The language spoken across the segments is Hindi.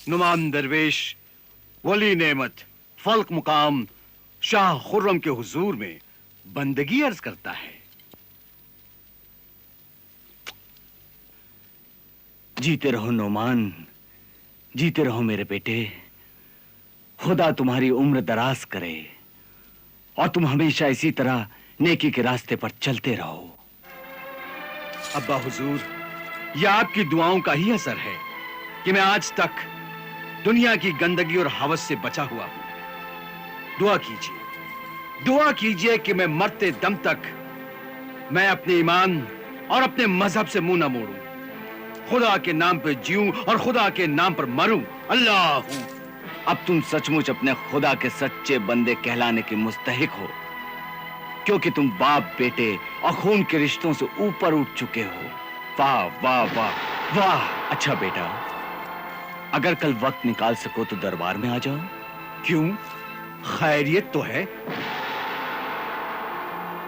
नुमान दरवेश वली नेमत फल्क मुकाम शाह खुर्रम के हुजूर में बंदगी अर्ज करता है। जीते रहो नोमान, जीते रहो मेरे बेटे। खुदा तुम्हारी उम्र दराज करे और तुम हमेशा इसी तरह नेकी के रास्ते पर चलते रहो। अब्बा हुजूर, यह आपकी दुआओं का ही असर है कि मैं आज तक दुनिया की गंदगी और हवस से बचा हुआ हूं। दुआ कीजिए कि मैं मरते दम तक मैं अपने ईमान और अपने मजहब से मुंह न मोड़ूं, खुदा के नाम पर जीऊं और खुदा के नाम पर मरूं। अल्लाह। अब तुम सचमुच अपने खुदा के सच्चे बंदे कहलाने के मुस्तहिक हो, क्योंकि तुम बाप बेटे और खून के रिश्तों से ऊपर उठ चुके हो। वाह वाह वाह वाह। अच्छा बेटा, अगर कल वक्त निकाल सको तो दरबार में आ जाओ। क्यों, खैरियत तो है?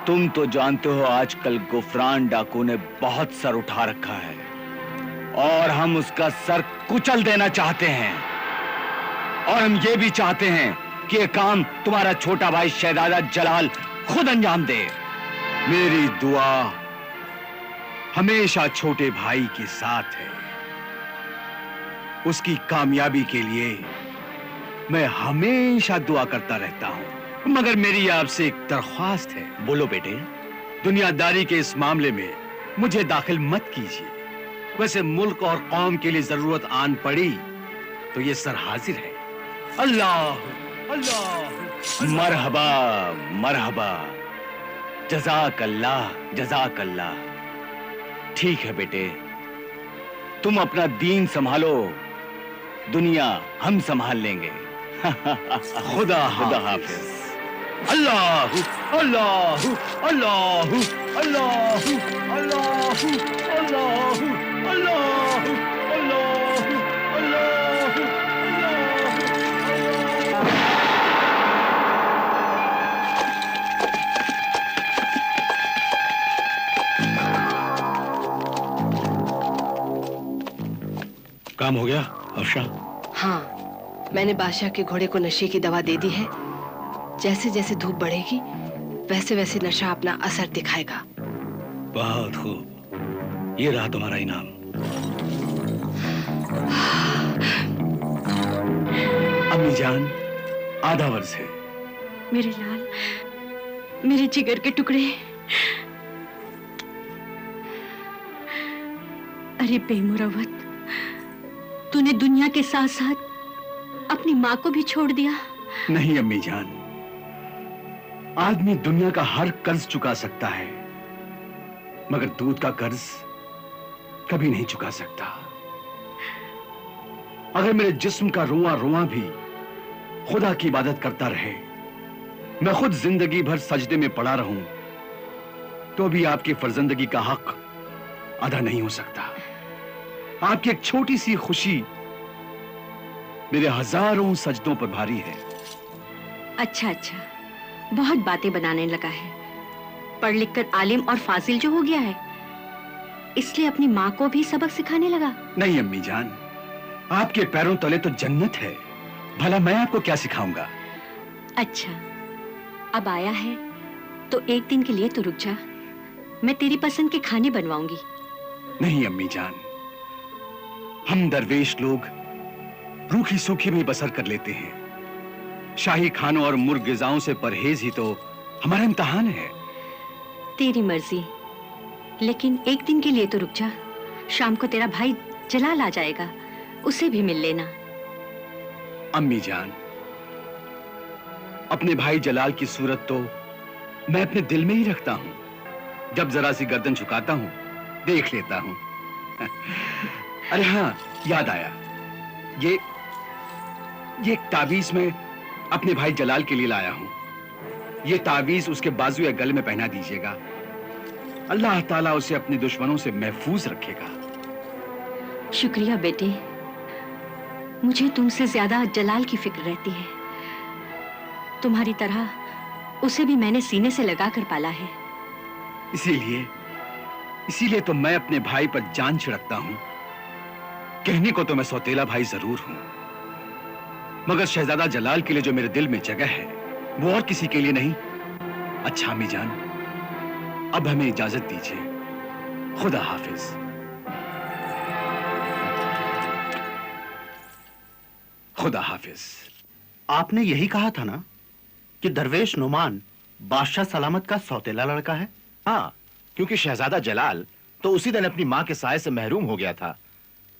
तुम तो जानते हो आजकल गुफरान डाकू ने बहुत सर उठा रखा है और हम उसका सर कुचल देना चाहते हैं। और हम ये भी चाहते हैं कि यह काम तुम्हारा छोटा भाई शहजादा जलाल खुद अंजाम दे। मेरी दुआ हमेशा छोटे भाई के साथ है। उसकी कामयाबी के लिए मैं हमेशा दुआ करता रहता हूं। मगर मेरी आपसे एक दरख्वास्त है। बोलो बेटे। दुनियादारी के इस मामले में मुझे दाखिल मत कीजिए। वैसे मुल्क और कौम के लिए जरूरत आन पड़ी तो ये सर हाजिर है। अल्लाह अल्लाह। मरहबा मरहबा, जज़ाक अल्लाह जज़ाक अल्लाह। ठीक है बेटे, तुम अपना दीन संभालो, दुनिया हम संभाल लेंगे। खुदा हाफिज। अल्लाह अल्लाह अल्लाह अल्लाह अल्लाह अल्लाह अल्लाह काम हो गया हर्षा? हाँ, मैंने बादशाह के घोड़े को नशे की दवा दे दी है। जैसे जैसे धूप बढ़ेगी वैसे वैसे नशा अपना असर दिखाएगा। बहुत खूब, ये रहा तुम्हारा इनाम। अम्मी जान, आधा वर्ष है। मेरे लाल, मेरे जिगर के टुकड़े। अरे बेमुरवत, तूने दुनिया के साथ साथ अपनी माँ को भी छोड़ दिया। नहीं अम्मी जान, आदमी दुनिया का हर कर्ज चुका सकता है मगर दूध का कर्ज कभी नहीं चुका सकता। अगर मेरे जिस्म का रोआ रोआ भी खुदा की इबादत करता रहे, मैं खुद जिंदगी भर सजदे में पड़ा रहूं, तो भी आपकी फर्जंदगी का हक अदा नहीं हो सकता। आपकी एक छोटी सी खुशी मेरे हजारों सजदों पर भारी है। अच्छा अच्छा, बहुत बातें बनाने लगा है। पढ़ लिख कर आलिम और फाजिल जो हो गया है, इसलिए अपनी माँ को भी सबक सिखाने लगा। नहीं अम्मी जान, आपके पैरों तले तो जन्नत है, भला मैं आपको क्या सिखाऊंगा? अच्छा, अब आया है तो एक दिन के लिए तो रुक जा, मैं तेरी पसंद के खाने बनवाऊंगी। नहीं अम्मी जान, हम दरवेश लोग रूखी सूखी में बसर कर लेते हैं। शाही खानों और मुर्ग गिज़ाओं से परहेज ही तो हमारा इम्तिहान है। तेरी मर्जी, लेकिन एक दिन के लिए तो रुक जा। शाम को तेरा भाई जलाल आ जाएगा, उसे भी मिल लेना। अम्मी जान, अपने भाई जलाल की सूरत तो मैं अपने दिल में ही रखता हूं। जब जरा सी गर्दन झुकाता हूं, देख लेता हूं। अरे हाँ, याद आया, ये एक तावीज में अपने भाई जलाल के लिए लाया हूं। ये तावीज उसके बाजू या गले में पहना दीजिएगा। अल्लाह ताला उसे अपने दुश्मनों से महफूज रखेगा। शुक्रिया बेटे, मुझे तुमसे ज्यादा जलाल की फिक्र रहती है। तुम्हारी तरह उसे भी मैंने सीने से लगा कर पाला है। इसीलिए तो मैं अपने भाई पर जान छिड़कता हूं। कहने को तो मैं सौतेला भाई जरूर हूं, मगर शहजादा जलाल के लिए जो मेरे दिल में जगह है वो और किसी के लिए नहीं। अच्छा अम्मी जान, अब हमें इजाजत दीजिए। खुदा हाफिज। खुदा हाफिज। आपने यही कहा था ना कि दरवेश नुमान बादशाह सलामत का सौतेला लड़का है? हाँ, क्योंकि शहजादा जलाल तो उसी दिन अपनी मां के साए से महरूम हो गया था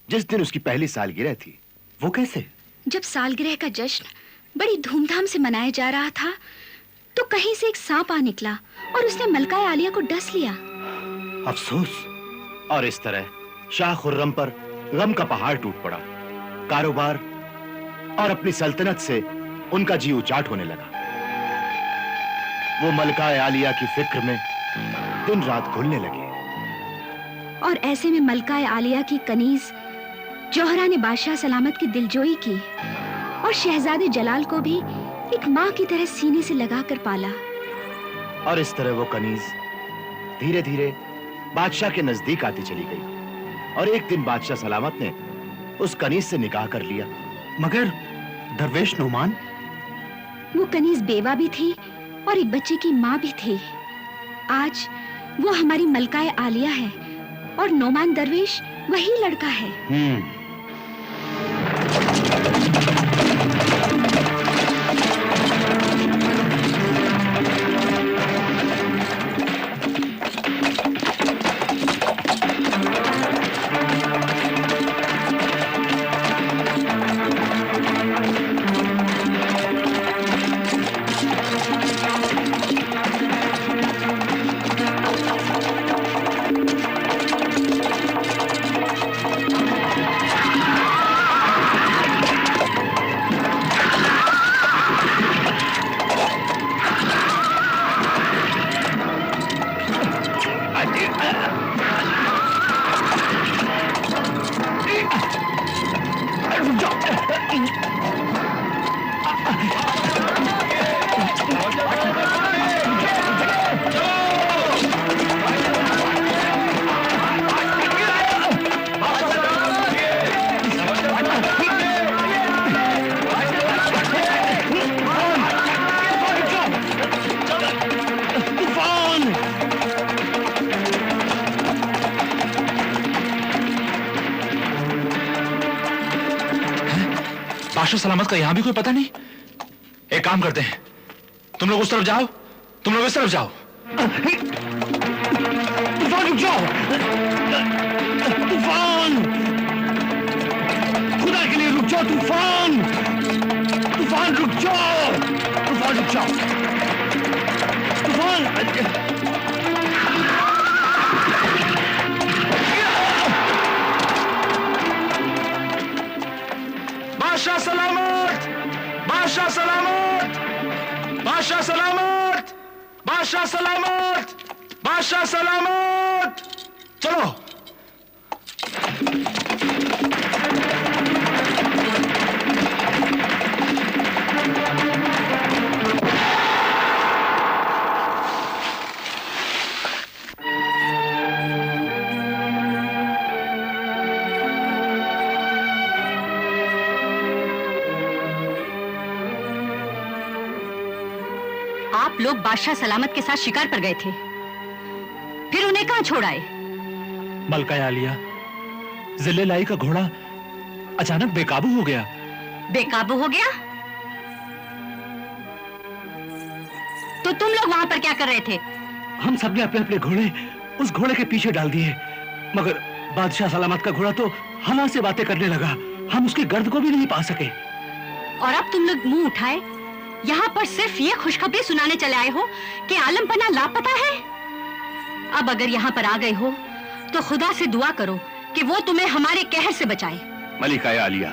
जिस दिन उसकी पहली सालगिरह थी। वो कैसे? जब सालगिरह का जश्न बड़ी धूमधाम से मनाया जा रहा था तो कहीं से एक सांप आ निकला और उसने मलका आलिया को डस लिया। अफसोस। और इस तरह शाह खुर्रम पर गम का पहाड़ टूट पड़ा। कारोबार और अपनी सल्तनत से उनका जी उचाट होने लगा। वो मलका आलिया की फिक्र में दिन रात घुलने लगे। और ऐसे में मलका आलिया की कनीज जौहरा ने बादशाह सलामत की दिलजोई की और शहजादे जलाल को भी एक माँ की तरह सीने से लगाकर पाला। और इस तरह वो कनीज धीरे धीरे बादशाह के नजदीक आती चली गई और एक दिन बादशाह सलामत ने उस कनीज से निकाह कर लिया। मगर दरवेश नुमान? वो कनीज बेवा भी थी और एक बच्चे की माँ भी थी। आज वो हमारी मलका आलिया है और नोमान दरवेश वही लड़का है। बादशाह सलामत का यहां भी कोई पता नहीं। एक काम करते हैं, तुम लोग उस तरफ जाओ, तुम लोग इस तरफ जाओ। तूफान रुक जाओ! तूफान! खुदा के लिए रुक जाओ! तूफान! तूफान रुक जाओ! तूफान रुक जाओ! तूफान! बादशाह सलामत! बादशाह सलामत! बादशाह सलामत! बादशाह सलामत! बादशाह सलामत! चलो। आप लोग बादशाह सलामत के साथ शिकार पर गए थे, फिर उन्हें कहां छोड़ आए? मलका आलिया, जिले लाई का घोड़ा अचानक बेकाबू हो गया। बेकाबू हो गया? तो तुम लोग वहां पर क्या कर रहे थे? हम सबने अपने अपने घोड़े उस घोड़े के पीछे डाल दिए, मगर बादशाह सलामत का घोड़ा तो हवा से बातें करने लगा। हम उसके गर्द को भी नहीं पा सके। और अब तुम लोग मुंह उठाए यहाँ पर सिर्फ ये खुशखबरी सुनाने चले आए हो कि आलम पन्ना लापता है। अब अगर यहाँ पर आ गए हो तो खुदा से दुआ करो कि वो तुम्हें हमारे कहर से बचाए। मलिका आलिया,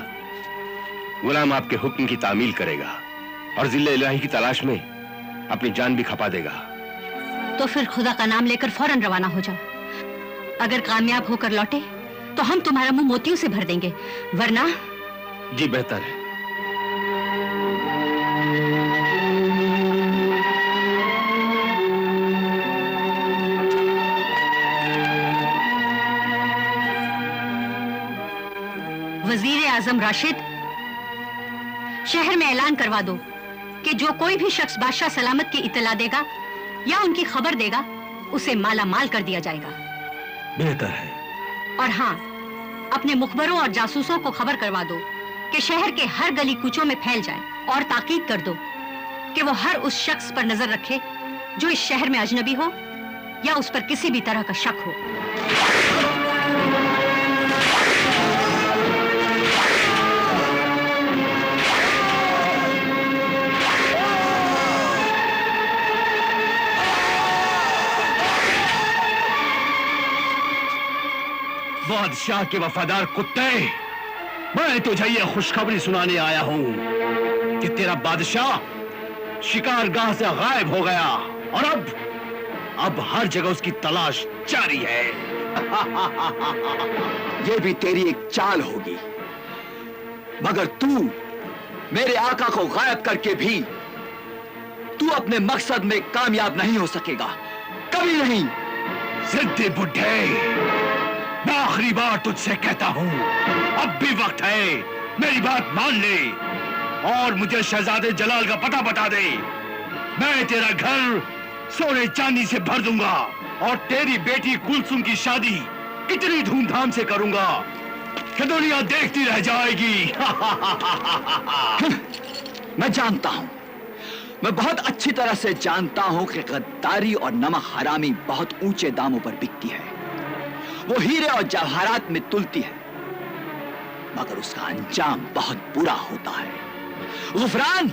गुलाम आपके हुक्म की तामील करेगा और जिले इलाही की तलाश में अपनी जान भी खपा देगा। तो फिर खुदा का नाम लेकर फौरन रवाना हो जाओ। अगर कामयाब होकर लौटे तो हम तुम्हारा मुंह मोतियों से भर देंगे, वरना। जी बेहतर है। वजीर आजम राशिद, शहर में ऐलान करवा दो कि जो कोई भी शख्स बादशाह सलामत की इत्तला देगा या उनकी खबर देगा उसे माला माल कर दिया जाएगा। बेहतर है। और हाँ, अपने मुखबरों और जासूसों को खबर करवा दो कि शहर के हर गली कूचों में फैल जाए और ताकीद कर दो कि वो हर उस शख्स पर नजर रखे जो इस शहर में अजनबी हो या उस पर किसी भी तरह का शक हो। बादशाह के वफादार कुत्ते, मैं तुझे ये खुशखबरी सुनाने आया हूं कि तेरा बादशाह शिकारगाह से गायब हो गया और अब हर जगह उसकी तलाश जारी है। ये भी तेरी एक चाल होगी, मगर तू मेरे आका को गायब करके भी तू अपने मकसद में कामयाब नहीं हो सकेगा, कभी नहीं। जिद्दी बुड्ढे, मैं आखिरी बार तुझसे कहता हूं, अब भी वक्त है, मेरी बात मान ले और मुझे शहजादे जलाल का पता बता दे। मैं तेरा घर सोने चांदी से भर दूंगा और तेरी बेटी कुलसुम की शादी इतनी धूमधाम से करूंगा कि दुनिया देखती रह जाएगी। मैं जानता हूं, मैं बहुत अच्छी तरह से जानता हूं कि गद्दारी और नमक हरामी बहुत ऊंचे दामों पर बिकती है। वो हीरे और जवाहरात में तुलती है, मगर उसका अंजाम बहुत बुरा होता है। गुफरान,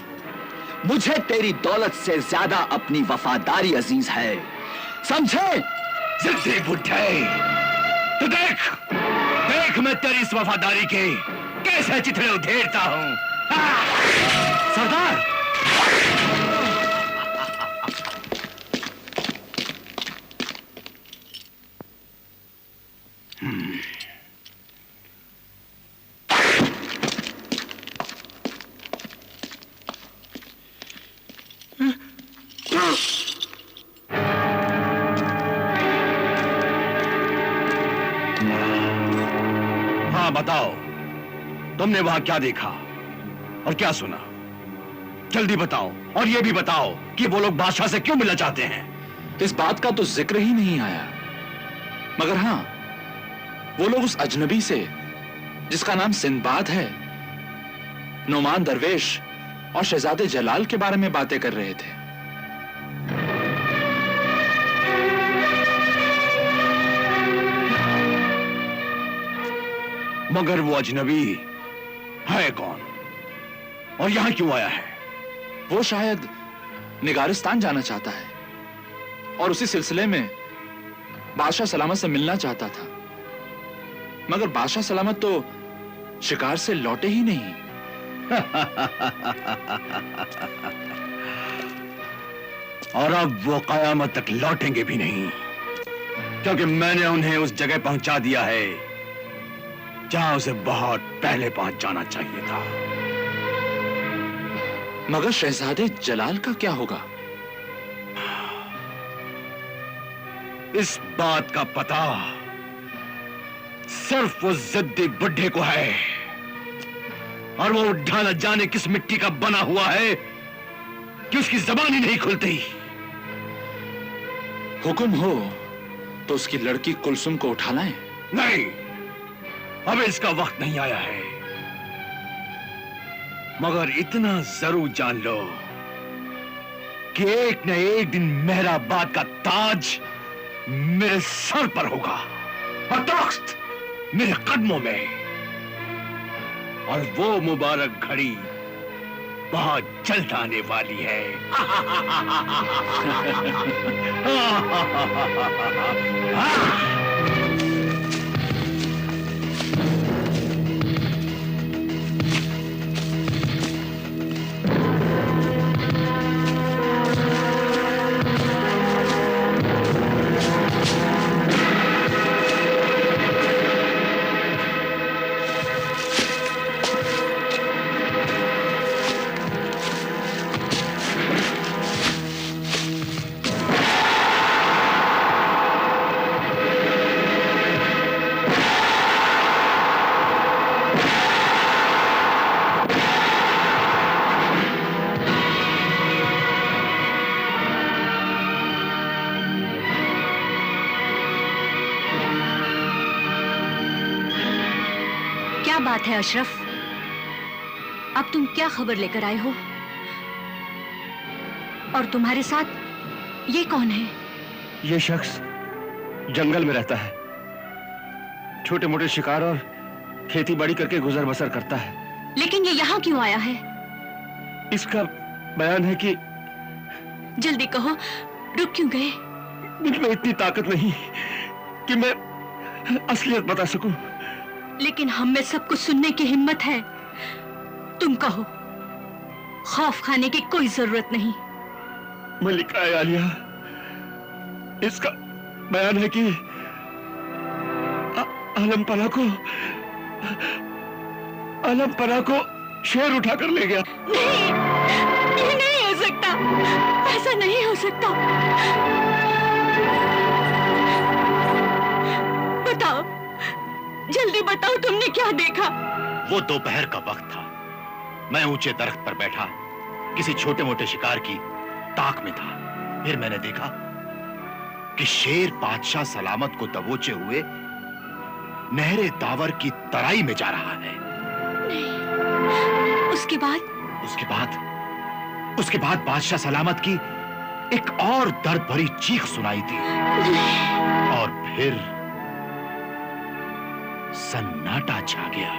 मुझे तेरी दौलत से ज्यादा अपनी वफादारी अजीज है, समझे? जिद्दी बुड्ढे, तो देख मैं तेरी इस वफादारी के कैसे चिथड़े उधेड़ता हूं। सरदार, हाँ बताओ, तुमने वहां क्या देखा और क्या सुना? जल्दी बताओ, और ये भी बताओ कि वो लोग बादशाह से क्यों मिलना चाहते हैं। इस बात का तो जिक्र ही नहीं आया, मगर हाँ, वो लोग उस अजनबी से जिसका नाम सिंदबाद है, नोमान दरवेश और शहजादे जलाल के बारे में बातें कर रहे थे। मगर वो अजनबी है कौन और यहां क्यों आया है? वो शायद निगारिस्तान जाना चाहता है और उसी सिलसिले में बादशाह सलामत से मिलना चाहता था, मगर बादशाह सलामत तो शिकार से लौटे ही नहीं। और अब वो कयामत तक लौटेंगे भी नहीं, क्योंकि मैंने उन्हें उस जगह पहुंचा दिया है जहां उसे बहुत पहले पहुंच जाना चाहिए था। मगर शहजादे जलाल का क्या होगा? इस बात का पता सिर्फ वो जिद्दी बुड्ढे को है, और वो उड्ढा न जाने किस मिट्टी का बना हुआ है कि उसकी जबान ही नहीं खुलती। हुक्म हो तो उसकी लड़की कुलसुम को उठा लाएं। नहीं, अब इसका वक्त नहीं आया है, मगर इतना जरूर जान लो कि एक न एक दिन मेहराबाद का ताज मेरे सर पर होगा और तख्त मेरे कदमों में, और वो मुबारक घड़ी बहुत जल्द आने वाली है। बात है अशरफ? अब तुम क्या खबर लेकर आए हो? और तुम्हारे साथ ये कौन है? ये शख्स जंगल में रहता है, छोटे मोटे शिकार और खेती बाड़ी करके गुजर बसर करता है। लेकिन ये यहाँ क्यों आया है? इसका बयान है कि जल्दी कहो, रुक क्यों गए? मुझमें इतनी ताकत नहीं कि मैं असलियत बता सकूं। लेकिन हम में सब कुछ सुनने की हिम्मत है। तुम कहो, खौफ खाने की कोई जरूरत नहीं। मलिका आलिया, इसका बयान है कि आलम पना को शेर उठाकर ले गया। नहीं, ये नहीं हो सकता, ऐसा नहीं हो सकता। बताओ, जल्दी बताओ, तुमने क्या देखा? वो दोपहर का वक्त था। मैं ऊंचे दरख्त पर बैठा किसी छोटे मोटे शिकार की ताक में था। फिर मैंने देखा कि शेर बादशाह सलामत को दबोचे हुए नहरे दावर की तराई में जा रहा है। उसके बाद? उसके बाद बादशाह सलामत की एक और दर्द भरी चीख सुनाई दी और फिर सन्नाटा छा गया।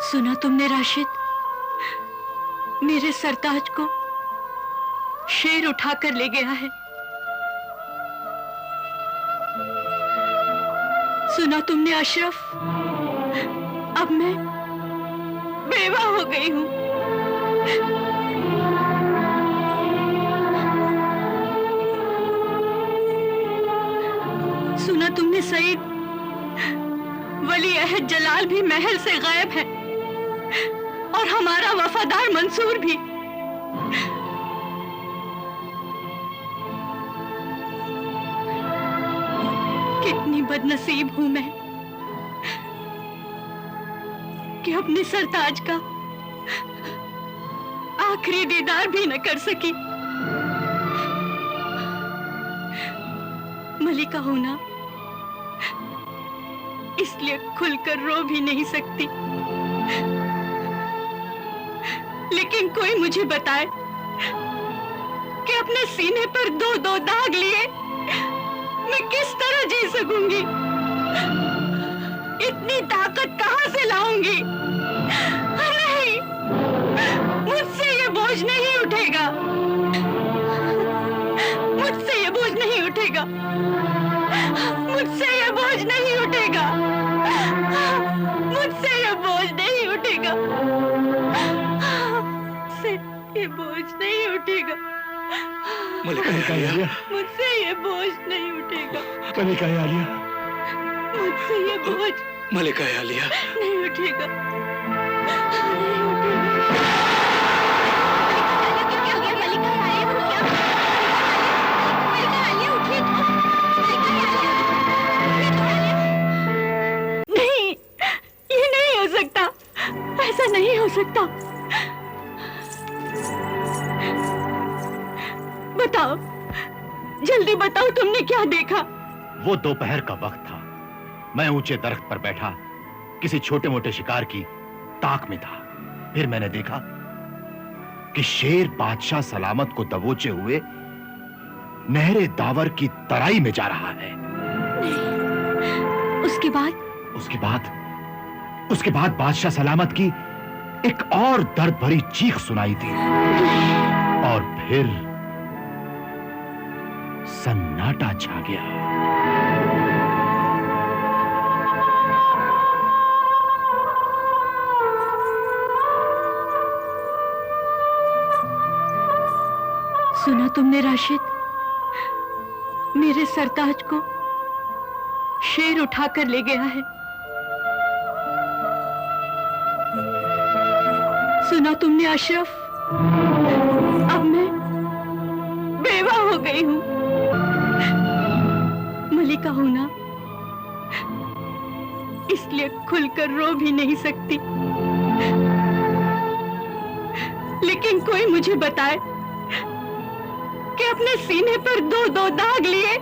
सुना तुमने राशिद? मेरे सरताज को शेर उठाकर ले गया है। सुना तुमने अशरफ? अब मैं बेवा हो गई हूं। सुना तुमने सईद? वली अहद जलाल भी महल से गायब है और हमारा वफादार मंसूर भी। कितनी बदनसीब हूं मैं कि अपने सरताज का आखिरी दीदार भी न कर सकी। मलिका हूं ना, इसलिए खुलकर रो भी नहीं सकती। लेकिन कोई मुझे बताए कि अपने सीने पर दो दो दाग लिए मैं किस तरह जी सकूंगी? इतनी ताकत कहां से लाऊंगी? नहीं, मुझसे ये बोझ नहीं उठेगा। मुझसे ये बोझ नहीं उठेगा। मुझसे ये बोझ नहीं उठेगा। मुझसे ये बोझ नहीं उठेगा। ये बोझ नहीं उठेगा। मलिका आलिया, मुझसे ये बोझ नहीं उठेगा। मलिका आलिया, मुझसे ये बोझ मलिका आलिया नहीं उठेगा। नहीं, ये नहीं हो सकता, ऐसा नहीं हो सकता। बताओ, जल्दी बताओ, तुमने क्या देखा? वो दोपहर का वक्त था। मैं ऊंचे दरख्त पर बैठा किसी छोटे मोटे शिकार की ताक में था। फिर मैंने देखा कि शेर बादशाह सलामत को दबोचे हुए नहरे दावर की तराई में जा रहा है। उसके बाद? उसके बाद बादशाह सलामत की एक और दर्द भरी चीख सुनाई दी और फिर सन्नाटा छा गया। सुना तुमने राशिद? मेरे सरताज को शेर उठाकर ले गया है। सुना तुमने अशरफ? अब मैं बेवा हो गई हूं। मलिका हूं ना, इसलिए खुलकर रो भी नहीं सकती। लेकिन कोई मुझे बताए कि अपने सीने पर 2-2 दाग लिए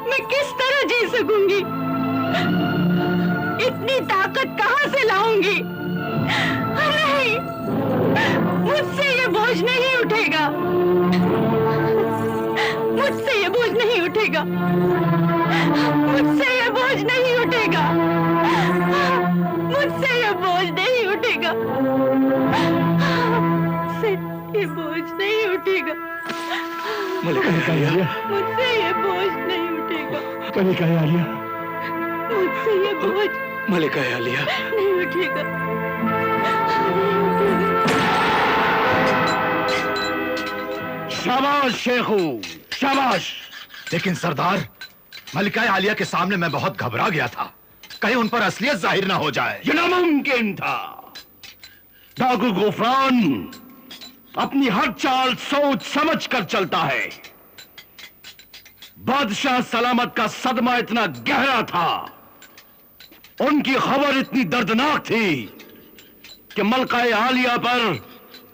मैं किस तरह जी सकूंगी? इतनी ताकत कहां से लाऊंगी? नहीं, मुझसे ये बोझ नहीं उठेगा, मुझसे ये बोझ नहीं उठेगा, मुझसे ये बोझ नहीं उठेगा, मुझसे ये बोझ नहीं उठेगा, मुझसे ये बोझ नहीं उठेगा, मलिका आलिया, मुझसे ये बोझ नहीं उठेगा, मलिका आलिया, मुझसे ये बोझ मलिका आलिया, नहीं उठेगा। शाबाश शेखू, शाबाश। लेकिन सरदार, मलिका आलिया के सामने मैं बहुत घबरा गया था, कहीं उन पर असलियत जाहिर ना हो जाए। ये नामुमकिन था। डाकू गुफरान अपनी हर चाल सोच समझ कर चलता है। बादशाह सलामत का सदमा इतना गहरा था, उनकी खबर इतनी दर्दनाक थी कि मलिका आलिया पर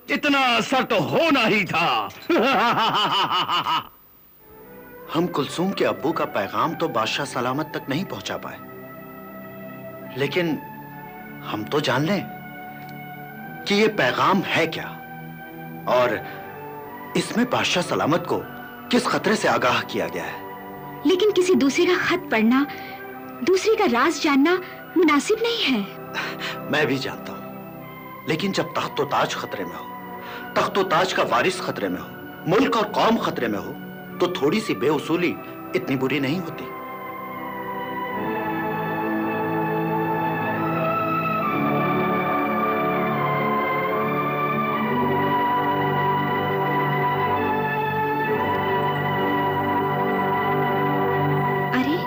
इतना असर तो होना ही था। हम कुलसूम के अब्बू का पैगाम तो बादशाह सलामत तक नहीं पहुंचा पाए, लेकिन हम तो जान लें कि ये पैगाम है क्या और इसमें बादशाह सलामत को किस खतरे से आगाह किया गया है। लेकिन किसी दूसरे का खत पढ़ना, दूसरे का राज जानना मुनासिब नहीं है। मैं भी जानता हूं, लेकिन जब तख्तो ताज खतरे में हो, तख्तो ताज का वारिस खतरे में हो, मुल्क और कौम खतरे में हो, तो थोड़ी सी बेउसूली इतनी बुरी नहीं होती। अरे,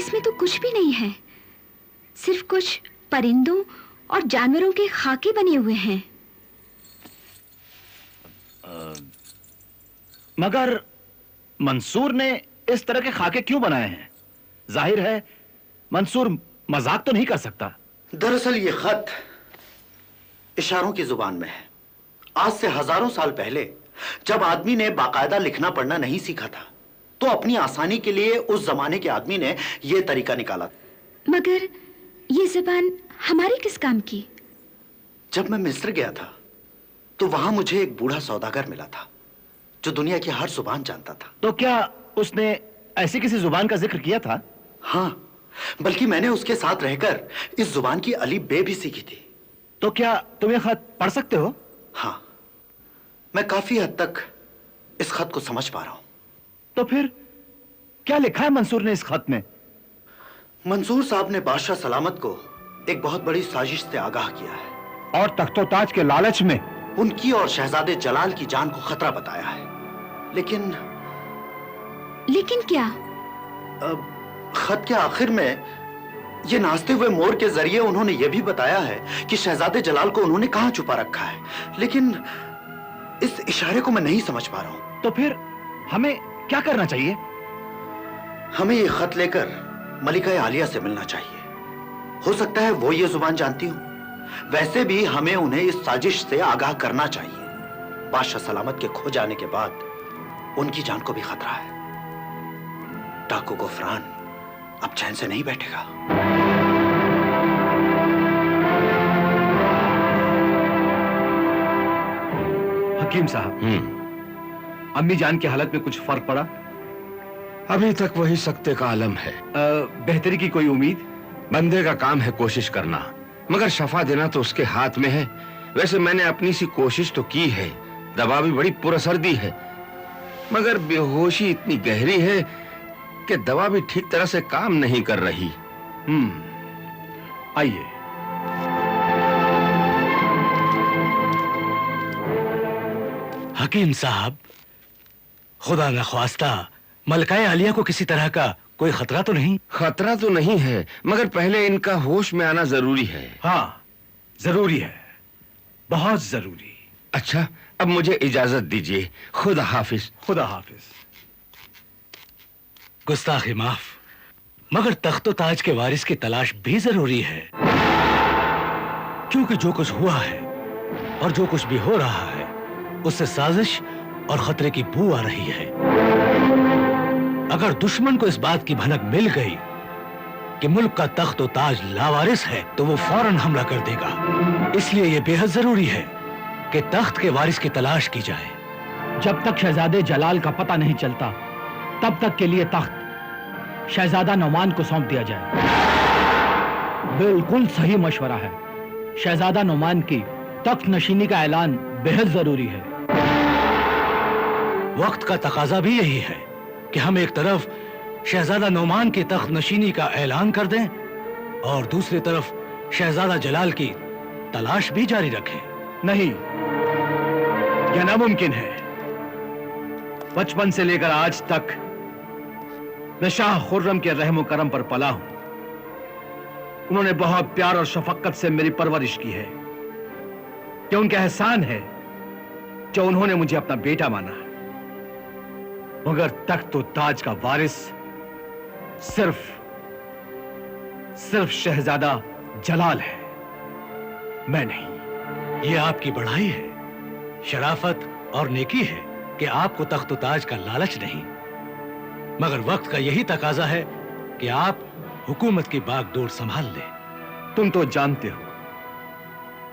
इसमें तो कुछ भी नहीं है, सिर्फ कुछ परिंदों और जानवरों के खाके बने हुए हैं। मगर मंसूर ने इस तरह के खाके क्यों बनाए हैं? जाहिर है मंसूर मजाक तो नहीं कर सकता। दरअसल ये खत इशारों की जुबान में है। आज से हजारों साल पहले जब आदमी ने बाकायदा लिखना पढ़ना नहीं सीखा था, तो अपनी आसानी के लिए उस जमाने के आदमी ने यह तरीका निकाला। मगर ये जुबान हमारी किस काम की? जब मैं मिस्र गया था तो वहां मुझे एक बूढ़ा सौदागर मिला था जो दुनिया की हर जुबान जानता था। तो क्या उसने ऐसी किसी जुबान का जिक्र किया था? हाँ, बल्कि मैंने उसके साथ रहकर इस जुबान की अली बे भी सीखी थी। तो क्या तुम ये खत पढ़ सकते हो? हाँ, मैं काफी हद तक इस खत को समझ पा रहा हूं। तो फिर क्या लिखा है मंसूर ने इस खत में? मंसूर साहब ने बादशाह सलामत को एक बहुत बड़ी साजिश से आगाह किया है और तख्तो-ताज के लालच में उनकी और शहजादे जलाल की जान को खतरा बताया है। लेकिन क्या? खत के आखिर में ये नाचते हुए मोर के जरिए उन्होंने ये भी बताया है कि शहजादे जलाल को उन्होंने कहां छुपा रखा है, लेकिन इस इशारे को मैं नहीं समझ पा रहा हूं। तो फिर हमें क्या करना चाहिए? हमें ये खत लेकर मलिका आलिया से मिलना चाहिए। हो सकता है वो ये जुबान जानती हो। वैसे भी हमें उन्हें इस साजिश से आगाह करना चाहिए। बादशाह सलामत के खो जाने के बाद उनकी जान को भी खतरा है। डाकू गुफरान अब चैन से नहीं बैठेगा। हकीम साहब, अम्मी जान की हालत में कुछ फर्क पड़ा? अभी तक वही सख्ते का आलम है। बेहतरी की कोई उम्मीद? बंदे का काम है कोशिश करना, मगर शफा देना तो उसके हाथ में है। वैसे मैंने अपनी सी कोशिश तो की है, दवा भी बड़ी पुरअसर दी है, मगर बेहोशी इतनी गहरी है कि दवा भी ठीक तरह से काम नहीं कर रही। आइए। हकीम साहब, खुदा न ख्वास्ता मलिका आलिया को किसी तरह का कोई खतरा तो नहीं? खतरा तो नहीं है, मगर पहले इनका होश में आना जरूरी है। हाँ, जरूरी है, बहुत जरूरी। अच्छा, अब मुझे इजाजत दीजिए। खुदा हाफिज। खुदा हाफिज। गुस्ताखी माफ, मगर तख्तो ताज के वारिस की तलाश भी जरूरी है, क्योंकि जो कुछ हुआ है और जो कुछ भी हो रहा है उससे साजिश और खतरे की बू आ रही है। अगर दुश्मन को इस बात की भनक मिल गई कि मुल्क का तख्त और ताज लावारिस है, तो वो फौरन हमला कर देगा। इसलिए यह बेहद जरूरी है कि तख्त के वारिस की तलाश की जाए। जब तक शहजादे जलाल का पता नहीं चलता, तब तक के लिए तख्त शहजादा नौमान को सौंप दिया जाए। बिल्कुल सही मशवरा है। शहजादा नौमान की तख्त नशीनी का ऐलान बेहद जरूरी है। वक्त का तकाजा भी यही है कि हम एक तरफ शहजादा नौमान की तख्त नशीनी का ऐलान कर दें और दूसरी तरफ शहजादा जलाल की तलाश भी जारी रखें। नहीं, यह नामुमकिन है। बचपन से लेकर आज तक मैं शाह खुर्रम के रहमो करम पर पला हूं। उन्होंने बहुत प्यार और शफकत से मेरी परवरिश की है। ये उनका एहसान है जो उन्होंने मुझे अपना बेटा माना। मगर तख्त और ताज का वारिस सिर्फ शहजादा जलाल है, मैं नहीं। यह आपकी बढ़ाई है, शराफत और नेकी है कि आपको तख्त और ताज का लालच नहीं, मगर वक्त का यही तकाजा है कि आप हुकूमत की बागडोर संभाल लें। तुम तो जानते हो,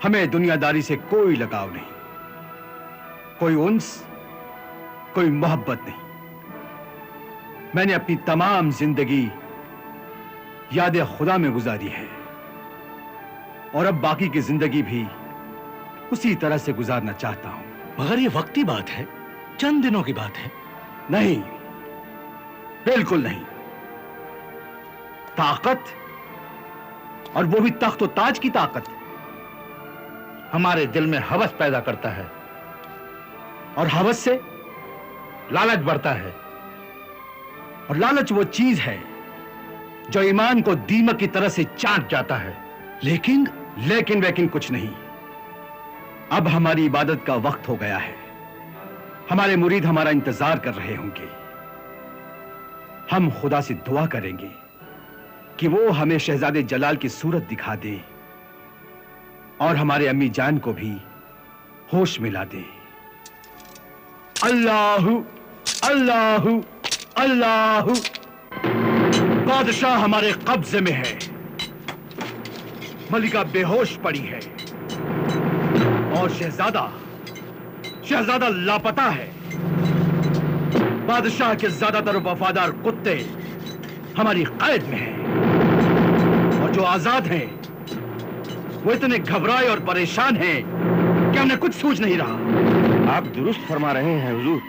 हमें दुनियादारी से कोई लगाव नहीं, कोई उन्स, कोई मोहब्बत नहीं। मैंने अपनी तमाम जिंदगी याद खुदा में गुजारी है और अब बाकी की जिंदगी भी उसी तरह से गुजारना चाहता हूं। मगर ये वक्ती बात है, चंद दिनों की बात है। नहीं, बिल्कुल नहीं। ताकत, और वो भी तख्त और ताज की ताकत, हमारे दिल में हवस पैदा करता है और हवस से लालच बढ़ता है। और लालच वो चीज है जो ईमान को दीमक की तरह से चाट जाता है। लेकिन कुछ नहीं। अब हमारी इबादत का वक्त हो गया है। हमारे मुरीद हमारा इंतजार कर रहे होंगे। हम खुदा से दुआ करेंगे कि वो हमें शहजादे जलाल की सूरत दिखा दे और हमारे अम्मी जान को भी होश मिला दे। अल्लाहु अल्लाहु अल्लाहु। बादशाह हमारे कब्जे में है। मलिका बेहोश पड़ी है और शहजादा लापता है। बादशाह के ज्यादातर वफादार कुत्ते हमारी कैद में हैं और जो आजाद हैं वो इतने घबराए और परेशान हैं कि हमें कुछ सूझ नहीं रहा। आप दुरुस्त फरमा रहे हैं हुजूर।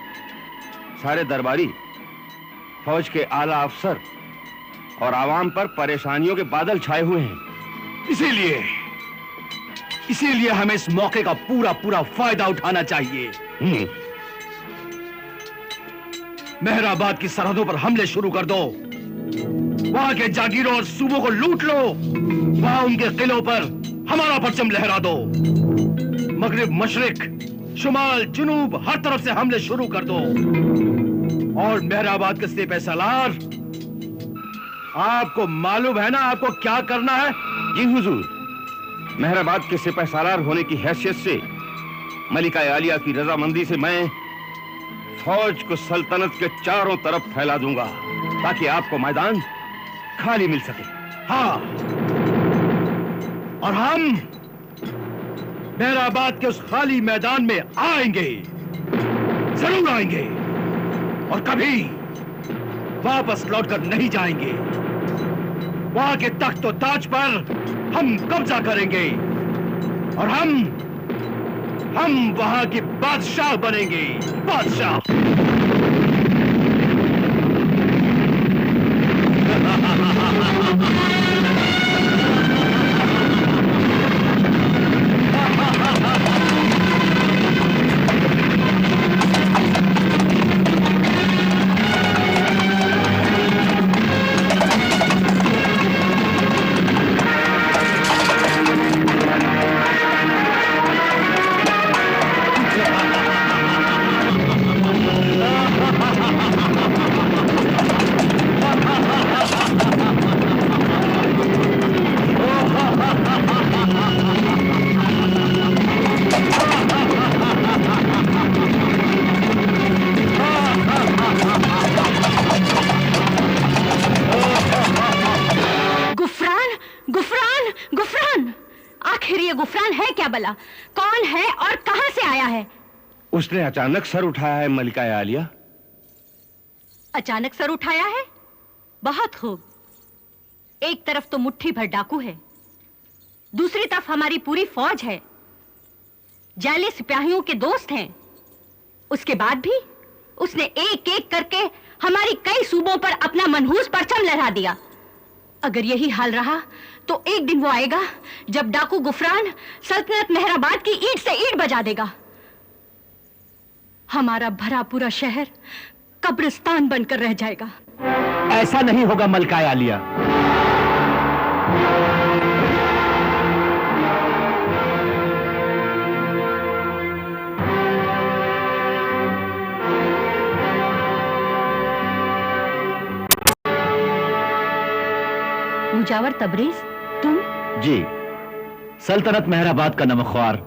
सारे दरबारी, फौज के आला अफसर और आवाम पर परेशानियों के बादल छाए हुए हैं। इसीलिए हमें इस मौके का पूरा फायदा उठाना चाहिए। मेहराबाद की सरहदों पर हमले शुरू कर दो। वहां के जागीरों और सूबों को लूट लो। वहां उनके किलों पर हमारा परचम लहरा दो। मगरिब, मशरिक, शुमाल, जुनूब, हर तरफ से हमले शुरू कर दो। और मेहराबाद के सिपह सालार, आपको मालूम है ना आपको क्या करना है? जी हुजूर। मेहराबाद के सिपह सालार होने की हैसियत से मलिका आलिया की रजामंदी से मैं फौज को सल्तनत के चारों तरफ फैला दूंगा ताकि आपको मैदान खाली मिल सके। हाँ, और हम मेहराबाद के उस खाली मैदान में आएंगे, जरूर आएंगे और कभी वापस लौटकर नहीं जाएंगे। वहां के तख्त और ताज पर हम कब्जा करेंगे और हम वहां के बादशाह बनेंगे। बादशाह। भला? कौन है और कहां से आया है? उसने अचानक सर उठाया है मलिका आलिया। अचानक सर उठाया है? बहुत खूब। एक तरफ तो मुट्ठी भर डाकू है, दूसरी तरफ हमारी पूरी फौज है, जाली सिपाहियों के दोस्त हैं। उसके बाद भी उसने एक एक करके हमारी कई सूबों पर अपना मनहूस परचम लहरा दिया। अगर यही हाल रहा तो एक दिन वो आएगा जब डाकू गुफरान सल्तनत मेहराबाद की ईंट से ईंट बजा देगा। हमारा भरा पूरा शहर कब्रिस्तान बनकर रह जाएगा। ऐसा नहीं होगा मलिका आलिया। मुजावर तबरेज, तुम? जी, सल्तनत मेहराबाद का नमख्वार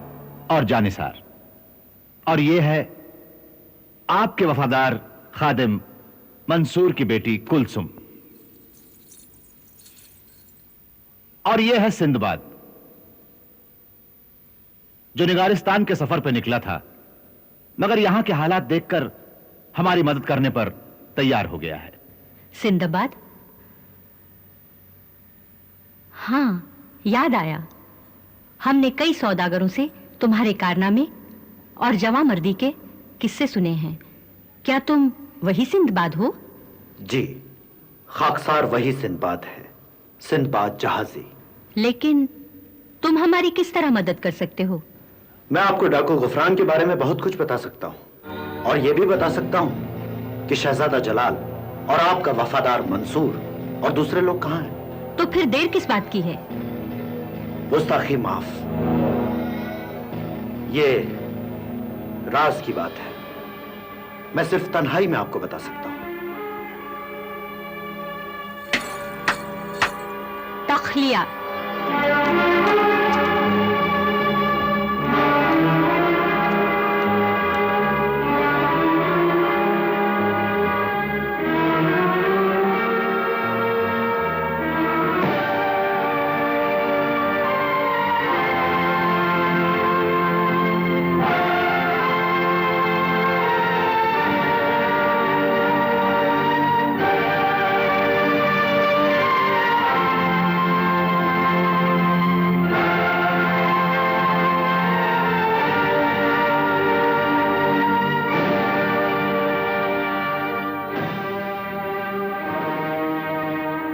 और जानिसार, और ये है आपके वफादार खादिम मंसूर की बेटी कुलसुम, और ये है सिंदबाद जो निगारिस्तान के सफर पर निकला था, मगर यहां के हालात देखकर हमारी मदद करने पर तैयार हो गया है। सिंदबाद? हाँ, याद आया। हमने कई सौदागरों से तुम्हारे कारनामे और जवामर्दी के किस्से सुने हैं। क्या तुम वही सिंदबाद हो? जी, खाकसार वही सिंदबाद है, सिंदबाद जहाजी। लेकिन तुम हमारी किस तरह मदद कर सकते हो? मैं आपको डाकू गुफरान के बारे में बहुत कुछ बता सकता हूं, और यह भी बता सकता हूं कि शहजादा जलाल और आपका वफादार मंसूर और दूसरे लोग कहां हैं। तो फिर देर किस बात की है? गुस्ताखी माफ, ये राज की बात है। मैं सिर्फ तन्हाई में आपको बता सकता हूं। तखलिया।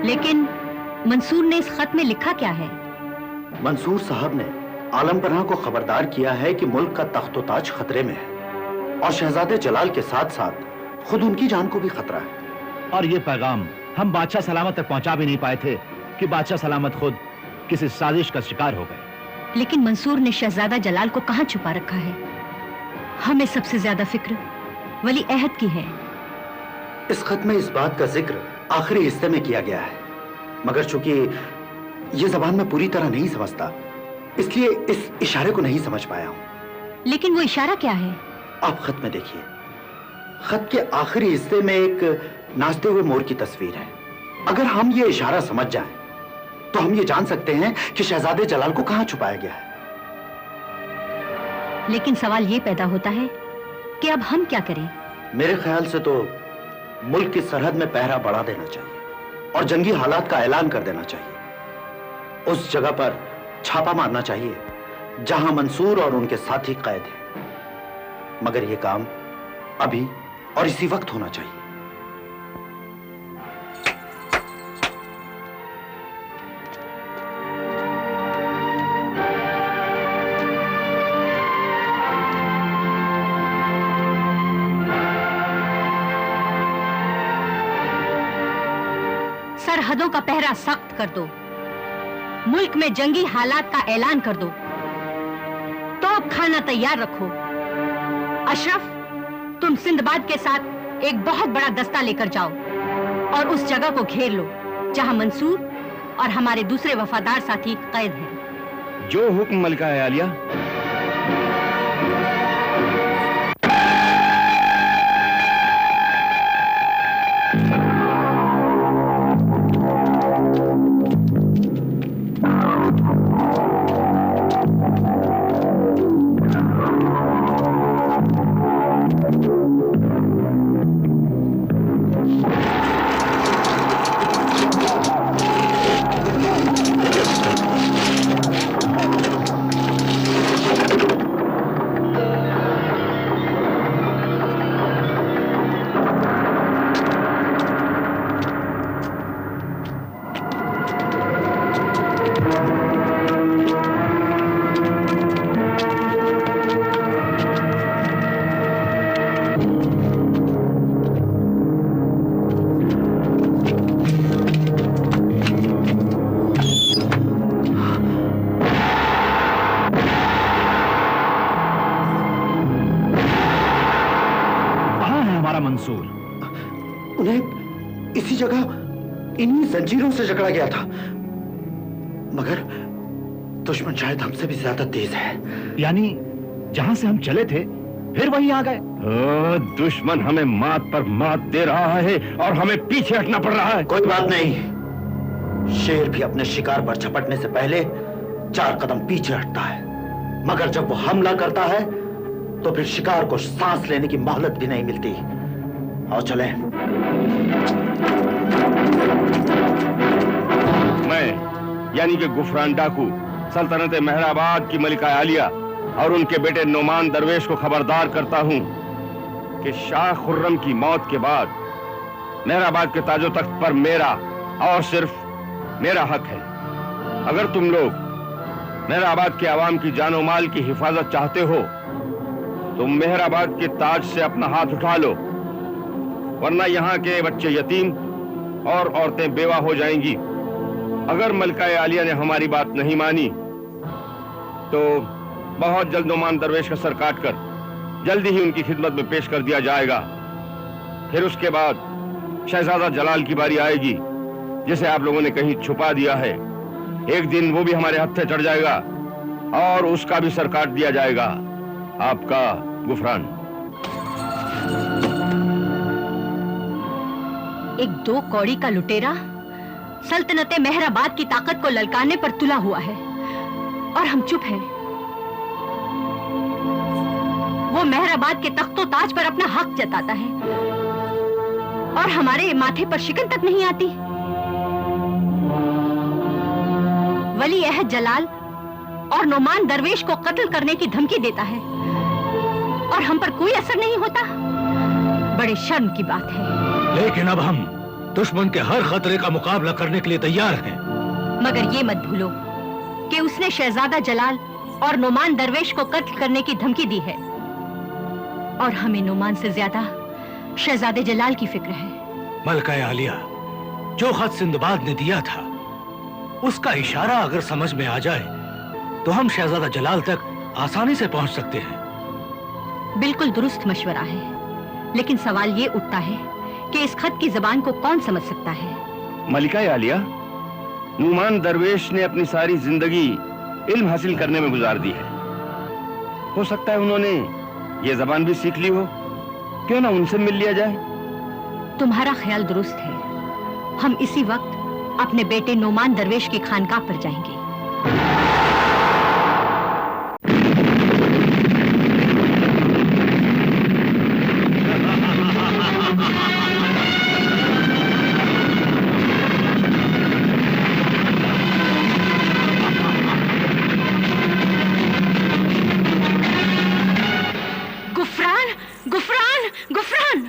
लेकिन मंसूर ने इस खत में लिखा क्या है? मंसूर साहब ने आलम पनाह को खबरदार किया है कि मुल्क का तख्तो ताज खतरे में है, और शहजादे जलाल के साथ साथ खुद उनकी जान को भी खतरा है। और ये पैगाम हम बादशाह सलामत तक पहुंचा भी नहीं पाए थे कि बादशाह सलामत खुद किसी साजिश का शिकार हो गए। लेकिन मंसूर ने शहजादा जलाल को कहां छुपा रखा है? हमें सबसे ज्यादा फिक्र वली अहद की है। इस खत में इस बात का जिक्र आखिरी हिस्से में किया गया है, मगर चूंकि ये जबान में पूरी तरह नहीं समझता, इसलिए इस इशारे को नहीं समझ पाया हूं। लेकिन वो इशारा क्या है? आप खत में देखिए। खत के आखिरी हिस्से में एक नाचते हुए मोर की तस्वीर है। अगर हम ये इशारा समझ जाएं, तो हम ये जान सकते हैं कि शहजादे जलाल को कहां छुपाया गया है। लेकिन सवाल ये पैदा होता है कि अब हम क्या करें? मेरे ख्याल से तो मुल्क की सरहद में पहरा बढ़ा देना चाहिए और जंगी हालात का ऐलान कर देना चाहिए। उस जगह पर छापा मारना चाहिए जहां मंसूर और उनके साथी कैद हैं। मगर यह काम अभी और इसी वक्त होना चाहिए। सरहदों का पहरा सख्त कर दो, मुल्क में जंगी हालात का ऐलान कर दो, तोप खाना तैयार रखो। अशरफ, तुम सिंदबाद के साथ एक बहुत बड़ा दस्ता लेकर जाओ और उस जगह को घेर लो जहां मंसूर और हमारे दूसरे वफादार साथी कैद हैं। जो हुक्म मलिका आलिया। तुम्हारा मंसूर? उन्हें इसी जगह इन्हीं जंजीरों से जकड़ा गया था, मगर दुश्मन शायद हमसे भी ज्यादा तेज है। यानी जहां से हम चले थे फिर वहीं आ गए? दुश्मन हमें मात पर मात दे रहा है और हमें पीछे हटना पड़ रहा है। कोई बात नहीं, शेर भी अपने शिकार पर झपटने से पहले 4 कदम पीछे हटता है, मगर जब वो हमला करता है तो फिर शिकार को सांस लेने की मोहलत भी नहीं मिलती। आओ चलें। मैं यानी कि गुफरान डाकू सल्तनत मेहराबाद की मलिका आलिया और उनके बेटे नोमान दरवेश को खबरदार करता हूं कि शाह खुर्रम की मौत के बाद मेहराबाद के ताजो तख्त पर मेरा और सिर्फ मेरा हक है। अगर तुम लोग मेहराबाद के आवाम की जानो माल की हिफाजत चाहते हो तो मेहराबाद के ताज से अपना हाथ उठा लो, वरना यहाँ के बच्चे यतीम और औरतें बेवा हो जाएंगी। अगर मलिका आलिया ने हमारी बात नहीं मानी तो बहुत जल्द नोमान दरवेश का सर काटकर जल्दी ही उनकी खिदमत में पेश कर दिया जाएगा। फिर उसके बाद शहजादा जलाल की बारी आएगी, जिसे आप लोगों ने कहीं छुपा दिया है। एक दिन वो भी हमारे हत्थे चढ़ जाएगा और उसका भी सर काट दिया जाएगा। आपका गुफरान। एक 2 कौड़ी का लुटेरा सल्तनत मेहराबाद की ताकत को ललकारने पर तुला हुआ है और हम चुप हैं। वो मेहराबाद के तख्तो ताज पर अपना हक जताता है और हमारे माथे पर शिकन तक नहीं आती। वली अहद जलाल और नोमान दरवेश को कत्ल करने की धमकी देता है और हम पर कोई असर नहीं होता। बड़े शर्म की बात है। लेकिन अब हम दुश्मन के हर खतरे का मुकाबला करने के लिए तैयार हैं। मगर ये मत भूलो कि उसने शहजादा जलाल और नोमान दरवेश को कत्ल करने की धमकी दी है और हमें नोमान से ज्यादा शहजादे जलाल की फिक्र है। मलिका आलिया, जो खत सिंदबाद ने दिया था उसका इशारा अगर समझ में आ जाए तो हम शहजादा जलाल तक आसानी से पहुंच सकते हैं। बिल्कुल दुरुस्त मशवरा है, लेकिन सवाल ये उठता है कि इस खत की जबान को कौन समझ सकता है? मलिका आलिया, नोमान दरवेश ने अपनी सारी जिंदगी इल्म हासिल करने में गुजार दी है। हो सकता है उन्होंने ये जबान भी सीख ली हो। क्यों ना उनसे मिल लिया जाए? तुम्हारा ख्याल दुरुस्त है। हम इसी वक्त अपने बेटे नोमान दरवेश की खानकाह पर जाएंगे। गुफरान, गुफरान, गुफरान!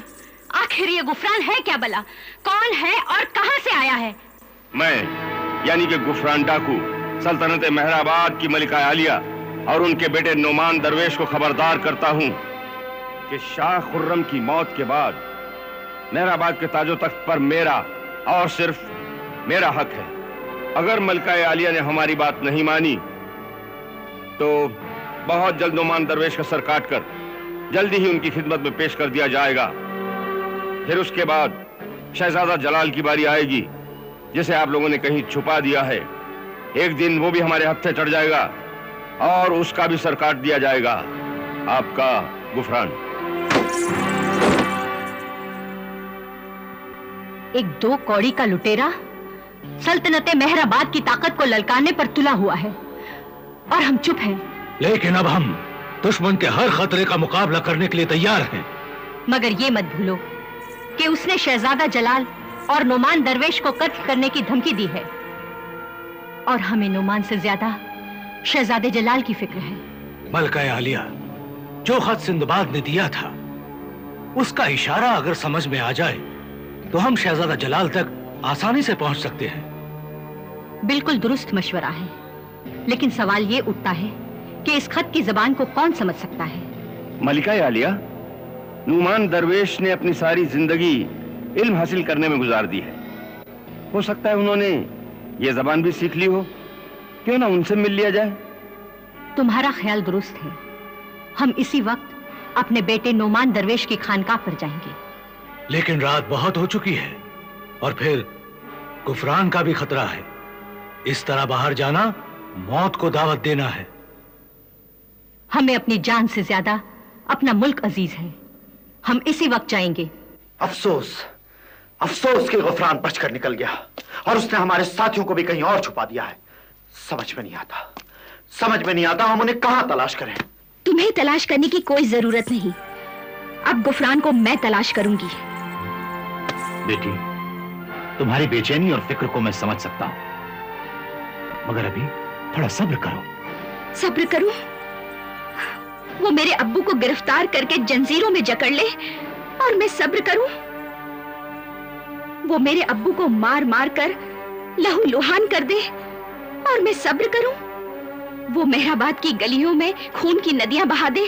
आखिर ये गुफरान है क्या भला? कौन है और कहां से आया है? मैं यानी कि गुफरान डाकू सल्तनत मेहराबाद की मलिका आलिया और उनके बेटे नोमान दरवेश को खबरदार करता हूं कि शाह खुर्रम की मौत के बाद मेहराबाद के ताजो तख्त पर मेरा और सिर्फ मेरा हक है। अगर मलिका आलिया ने हमारी बात नहीं मानी तो बहुत जल्द नोमान दरवेश का सर काटकर जल्दी ही उनकी खिदमत में पेश कर दिया जाएगा। फिर उसके बाद शहजादा जलाल की बारी आएगी, जिसे आप लोगों ने कहीं छुपा दिया है। एक दिन वो भी हमारे हत्थे चढ़ जाएगा और उसका भी सर काट दिया जाएगा। आपका गुफरान। एक 2 कौड़ी का लुटेरा सल्तनत मेहराबाद की ताकत को ललकारने पर तुला हुआ है और हम चुप हैं। लेकिन अब हम दुश्मन के हर खतरे का मुकाबला करने के लिए तैयार हैं। मगर ये मत भूलो कि उसने शहजादा जलाल और नोमान दरवेश को कत्ल करने की धमकी दी है और हमें नोमान से ज्यादा शहजादे जलाल की फिक्र है। मलिका आलिया, जो खत सिंदबाद ने दिया था उसका इशारा अगर समझ में आ जाए तो हम शहजादा जलाल तक आसानी से पहुंच सकते हैं। बिल्कुल दुरुस्त मशवरा है, लेकिन सवाल ये उठता है कि इस खत की जबान को कौन समझ सकता है? मलिका आलिया, नोमान दरवेश ने अपनी सारी जिंदगी इल्म हासिल करने में गुजार दी है। हो सकता है उन्होंने ये जबान भी सीख ली हो। क्यों ना उनसे मिल लिया जाए? तुम्हारा ख्याल दुरुस्त है। हम इसी वक्त अपने बेटे नोमान दरवेश की खानकाह पर जाएंगे। लेकिन रात बहुत हो चुकी है और फिर गुफरान का भी खतरा है। इस तरह बाहर जाना मौत को दावत देना है। हमें अपनी जान से ज्यादा अपना मुल्क अजीज है। हम इसी वक्त जाएंगे। अफसोस, अफसोस कि गुफरान बचकर निकल गया और उसने हमारे साथियों को भी कहीं और छुपा दिया है। समझ में नहीं आता, समझ में नहीं आता हम उन्हें कहां तलाश करें। तुम्हें तलाश करने की कोई जरूरत नहीं। अब गुफरान को मैं तलाश करूंगी। बेटी, तुम्हारी बेचैनी और फिक्र को मैं समझ सकता हूं, मगर अभी थोड़ा सब्र करो। सब्र करूं? वो मेरे अब्बू को गिरफ्तार करके जंजीरों में जकड़ ले और मैं सब्र करूं? वो मेरे अब्बू को मार मार कर लहू लुहान कर दे और मैं सब्र करूं? वो मेहराबाद की गलियों में खून की नदियां बहा दे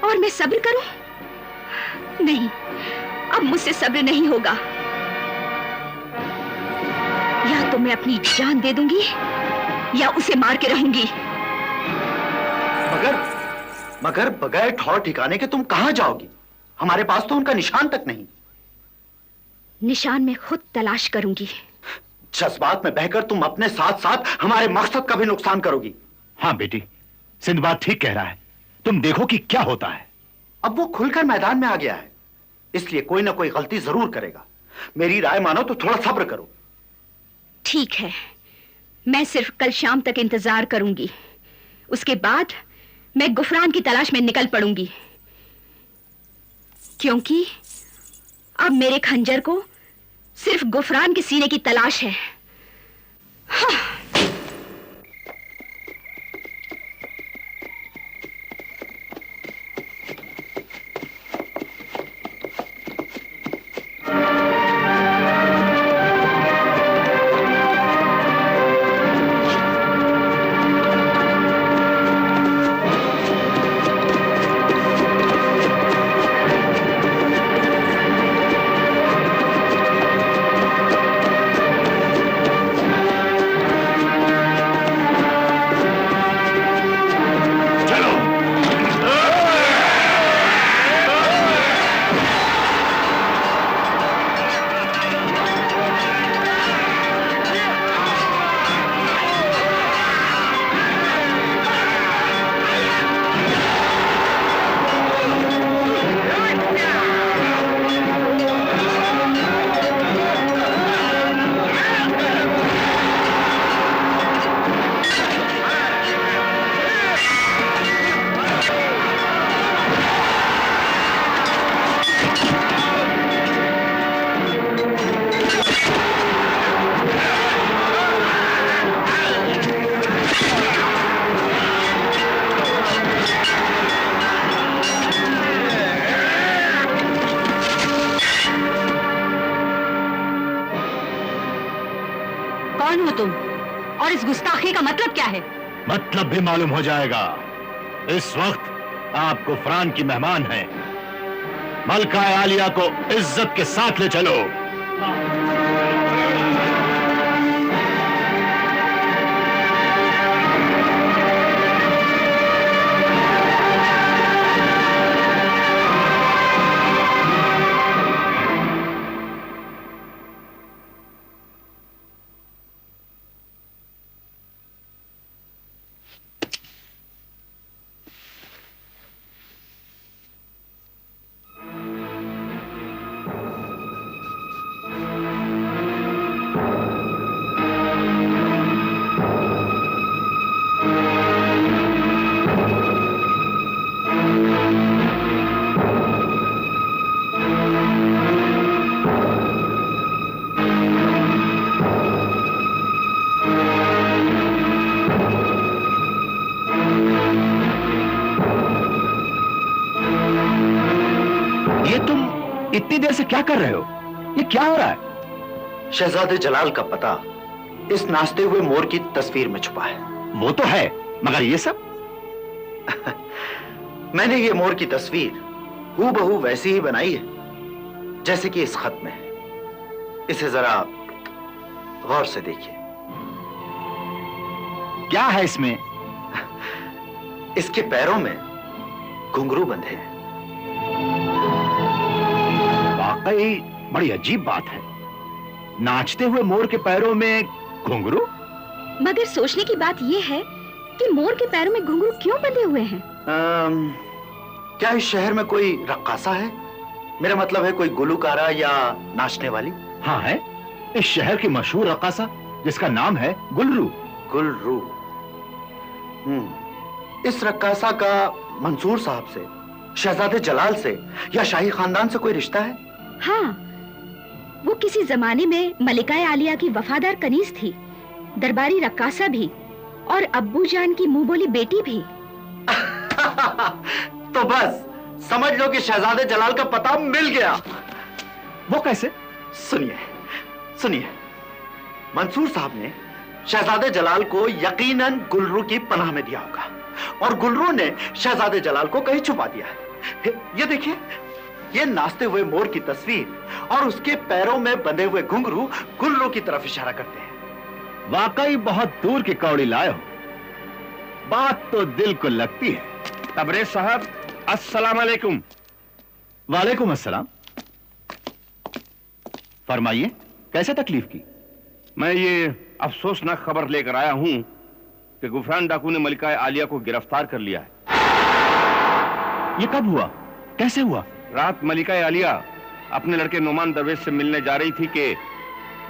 और मैं सब्र करूं? नहीं, अब मुझसे सब्र नहीं होगा। या तो मैं अपनी जान दे दूंगी या उसे मार के रहूंगी। मगर बगैर ठौर ठिकाने के तुम कहां जाओगी? हमारे पास तो उनका निशान तक नहीं। निशान मैं खुद तलाश करूंगी। जज्बात में बहकर तुम अपने साथ साथ हमारे मकसद का भी नुकसान करोगी। हाँ बेटी, सिंदबाद ठीक कह रहा है। तुम देखो कि क्या होता है। अब वो खुलकर मैदान में आ गया है, इसलिए कोई ना कोई गलती जरूर करेगा। मेरी राय मानो तो थोड़ा सब्र करो। ठीक है, मैं सिर्फ कल शाम तक इंतजार करूंगी। उसके बाद मैं गुफरान की तलाश में निकल पड़ूंगी, क्योंकि अब मेरे खंजर को सिर्फ गुफरान के सीने की तलाश है। हाँ। मतलब भी मालूम हो जाएगा। इस वक्त आप गुफरान की मेहमान हैं। मलका आलिया को इज्जत के साथ ले चलो। इतनी देर से क्या कर रहे हो? ये क्या हो रहा है? शहजादे जलाल का पता इस नाचते हुए मोर की तस्वीर में छुपा है। वो तो है, मगर ये सब? मैंने ये मोर की तस्वीर हूबहू वैसी ही बनाई है जैसे कि इस खत में है। इसे जरा गौर से देखिए। क्या है इसमें? इसके पैरों में घुंघरू बंधे हैं। वाकई बड़ी अजीब बात है, नाचते हुए मोर के पैरों में घुंघरू। मगर सोचने की बात यह है कि मोर के पैरों में घुंघरू क्यों बंधे हुए हैं? क्या इस शहर में कोई रक्कासा है? मेरा मतलब है कोई गुलूकारा या नाचने वाली? हाँ है, इस शहर की मशहूर रक्कासा जिसका नाम है गुलरू। गुलरू। इस रक्कासा का मंसूर साहब से, शहजादे जलाल से या शाही खानदान से कोई रिश्ता है? हाँ, वो किसी जमाने में मलिकाए आलिया की वफादार कनीज थी, दरबारी रक्कासा भी और अब्बू जान की मुंह बोली बेटी भी। तो बस समझ लो कि शहजादे जलाल का पता मिल गया। वो कैसे? सुनिए सुनिए, मंसूर साहब ने शहजादे जलाल को यकीनन गुलरू की पनाह में दिया होगा और गुलरू ने शहजादे जलाल को कहीं छुपा दिया है। ये देखिए, ये नाचते हुए मोर की तस्वीर और उसके पैरों में बंधे हुए घुंघरू गुलरू की तरफ इशारा करते हैं। वाकई बहुत दूर की कौड़ी लाए हो, बात तो दिल को लगती है। तबरेज साहब, अस्सलाम वालेकुम। वालेकुम अस्सलाम। फरमाइए, कैसे तकलीफ की? मैं ये अफसोसनाक खबर लेकर आया हूं कि गुफरान डाकू ने मलिका आलिया को गिरफ्तार कर लिया है। ये कब हुआ, कैसे हुआ? रात मलिका आलिया अपने लड़के नोमान दरवेश से मिलने जा रही थी कि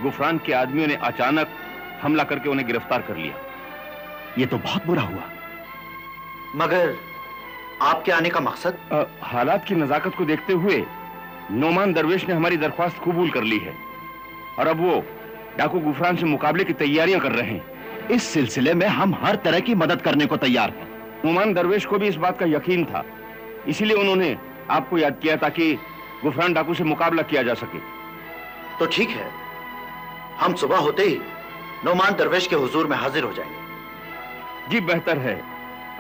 गुफरान के आदमियों ने अचानक हमला करके उन्हें गिरफ्तार कर लिया। ये तो बहुत बुरा हुआ। मगर आपके आने का मकसद? हालात की नजाकत को देखते हुए नोमान दरवेश ने हमारी दरख्वास्त कबूल कर ली है और अब वो डाकू गुफरान से मुकाबले की तैयारियां कर रहे हैं। इस सिलसिले में हम हर तरह की मदद करने को तैयार हैं। नोमान दरवेश को भी इस बात का यकीन था, इसीलिए उन्होंने आपको याद किया ताकि गुफरान डाकू से मुकाबला किया जा सके। तो ठीक है, हम सुबह होते ही नोमान दरवेश के हुजूर में हाजिर हो जाएंगे। जी बेहतर है।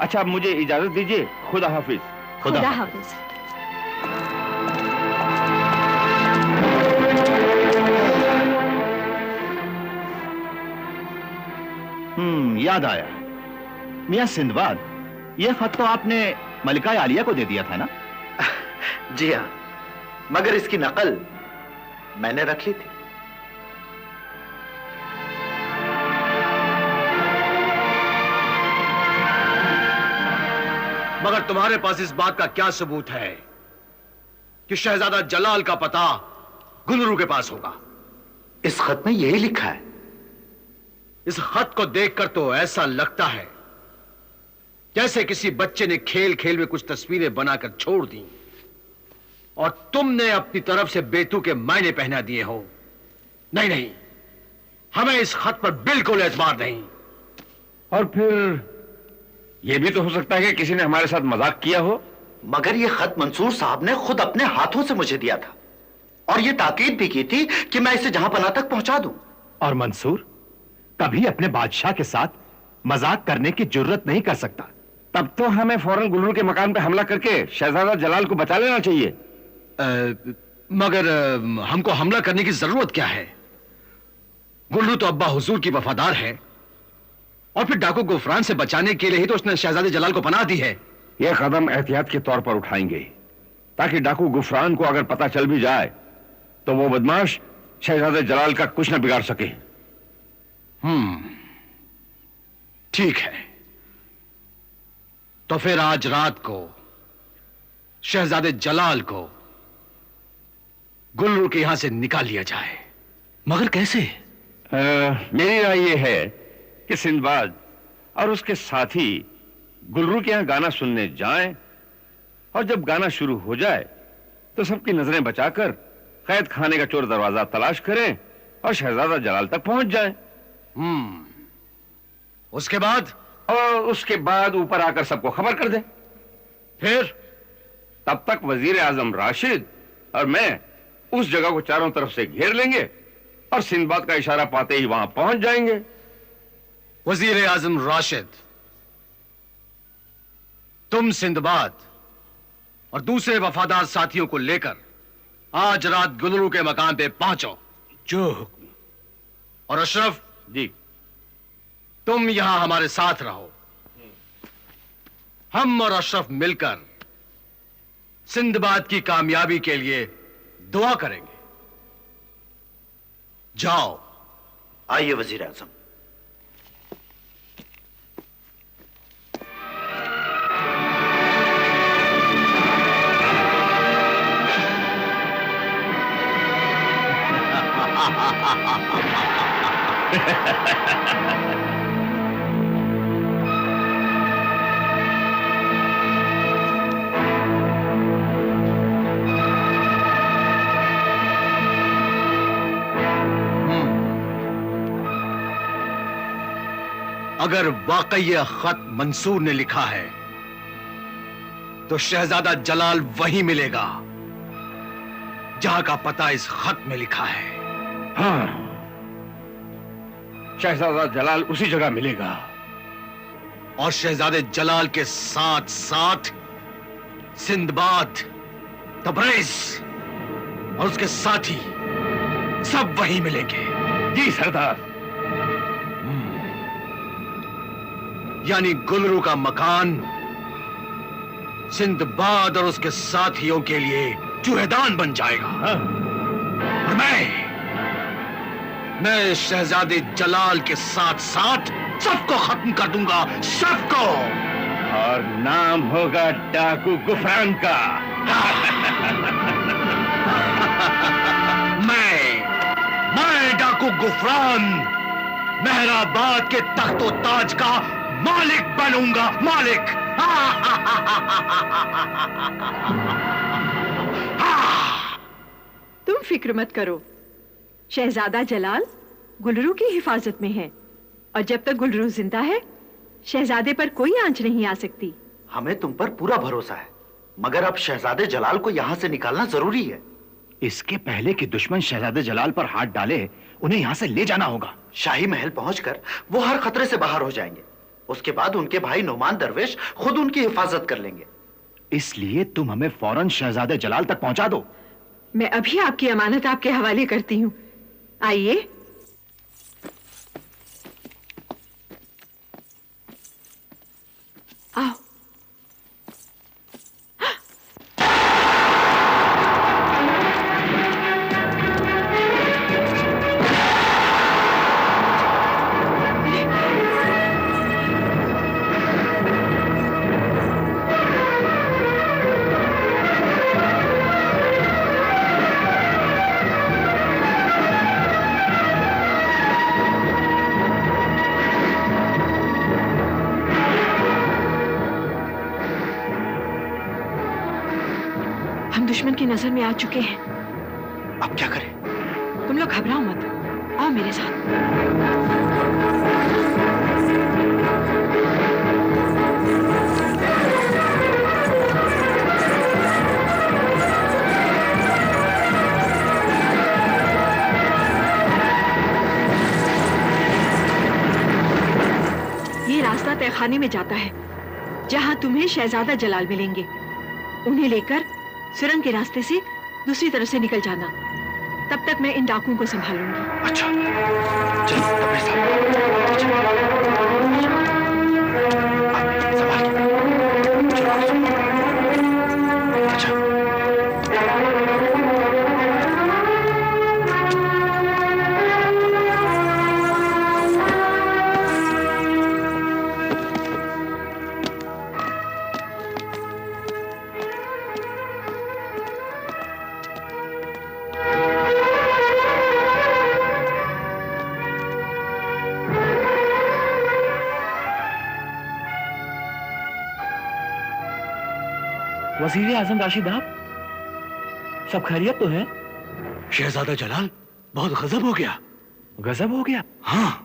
अच्छा, अब मुझे इजाजत दीजिए। खुदा हाफिज। खुदा हाफिज। याद आया, मियां सिंदबाद, ये खत तो आपने मलिका आलिया को दे दिया था ना? जी हाँ, मगर इसकी नकल मैंने रख ली थी। मगर तुम्हारे पास इस बात का क्या सबूत है कि शहजादा जलाल का पता गुलरू के पास होगा? इस खत में यही लिखा है। इस खत को देखकर तो ऐसा लगता है जैसे किसी बच्चे ने खेल खेल में कुछ तस्वीरें बनाकर छोड़ दी और तुमने अपनी तरफ से बेतू के मायने पहना दिए हो। नहीं नहीं, हमें इस खत पर बिल्कुल एतबार नहीं। और फिर यह भी तो हो सकता है कि किसी ने हमारे साथ मजाक किया हो। मगर यह खत मंसूर साहब ने खुद अपने हाथों से मुझे दिया था और यह ताकीद भी की थी कि मैं इसे जहां पनाह तक पहुंचा दूं। और मंसूर कभी अपने बादशाह के साथ मजाक करने की जुर्रत नहीं कर सकता। तब तो हमें फौरन गुलरू के मकान पर हमला करके शहजादा जलाल को बचा लेना चाहिए। मगर हमको हमला करने की जरूरत क्या है? गुलरू तो अब्बा हुजूर की वफादार है और फिर डाकू गुफरान से बचाने के लिए ही तो उसने शहजादे जलाल को पनाह दी है। यह कदम एहतियात के तौर पर उठाएंगे ताकि डाकू गुफरान को अगर पता चल भी जाए तो वो बदमाश शहजादे जलाल का कुछ न बिगाड़ सके। ठीक है, तो फिर आज रात को शहजादे जलाल को गुलरू के यहां से निकाल लिया जाए। मगर कैसे? मेरी राय यह है कि सिंदबाद और उसके साथी गुलरू के यहां गाना सुनने जाएं और जब गाना शुरू हो जाए तो सबकी नजरें बचाकर कैद खाने का चोर दरवाजा तलाश करें और शहजादा जलाल तक पहुंच जाएं। उसके बाद ऊपर आकर सबको खबर कर दें। फिर तब तक वजीर आजम राशिद और मैं उस जगह को चारों तरफ से घेर लेंगे और सिंदबाद का इशारा पाते ही वहां पहुंच जाएंगे। वजीर आजम राशिद, तुम सिंदबाद और दूसरे वफादार साथियों को लेकर आज रात गुलरू के मकान पे पहुंचो। जो और अशरफ जी, तुम यहां हमारे साथ रहो। हम और अशरफ मिलकर सिंदबाद की कामयाबी के लिए दुआ करेंगे। जाओ। आइए वजीर आजम। अगर वाकई यह खत मंसूर ने लिखा है तो शहजादा जलाल वहीं मिलेगा जहां का पता इस खत में लिखा है। हाँ, शहजादा जलाल उसी जगह मिलेगा। और शहजादे जलाल के साथ साथ सिंदबाद, तबरेज और उसके साथी सब वहीं मिलेंगे। जी सरदार। यानी गुलरू का मकान सिंदबाद और उसके साथियों के लिए चूहेदान बन जाएगा। और मैं शहजादे जलाल के साथ साथ सबको खत्म कर दूंगा, सबको। और नाम होगा डाकू गुफरान का। मैं डाकू गुफरान मेहराबाद के तख्तो ताज का मालिक बनूंगा, मालिक। तुम फिक्र मत करो, शहजादा जलाल गुलरू की हिफाजत में है और जब तक गुलरू जिंदा है शहजादे पर कोई आंच नहीं आ सकती। हमें तुम पर पूरा भरोसा है, मगर अब शहजादे जलाल को यहाँ से निकालना जरूरी है। इसके पहले कि दुश्मन शहजादे जलाल पर हाथ डाले, उन्हें यहाँ से ले जाना होगा। शाही महल पहुंचकर वो हर खतरे से बाहर हो जाएंगे। उसके बाद उनके भाई नोमान दरवेश खुद उनकी हिफाजत कर लेंगे। इसलिए तुम हमें फौरन शहजादे जलाल तक पहुंचा दो। मैं अभी आपकी अमानत आपके हवाले करती हूँ। आइए। आओ। दुश्मन की नजर में आ चुके हैं। अब क्या करें? तुम लोग घबराओ मत, आओ मेरे साथ। ये रास्ता तहखाने में जाता है, जहां तुम्हें शहजादा जलाल मिलेंगे। उन्हें लेकर सुरंग के रास्ते से दूसरी तरफ से निकल जाना। तब तक मैं इन डाकुओं को संभालूंगी। अच्छा, चलो तब वज़ीर आज़म राशिद, आप सब खैरियत तो है? शहजादा जलाल बहुत गजब हो गया। गजब हो गया? हाँ।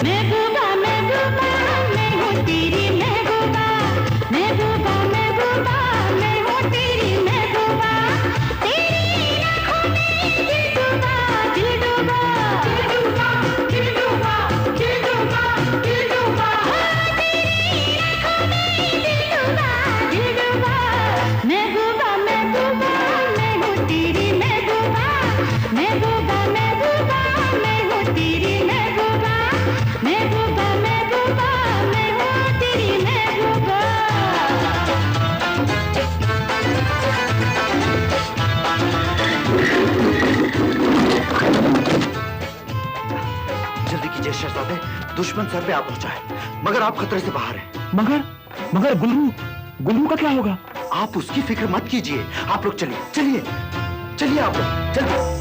तेरी दुश्मन सर पे आ पहुंचा है, मगर आप खतरे से बाहर हैं। मगर गुल्लू का क्या होगा? आप उसकी फिक्र मत कीजिए। आप लोग चलिए चलिए चलिए, आप लोग जल्दी।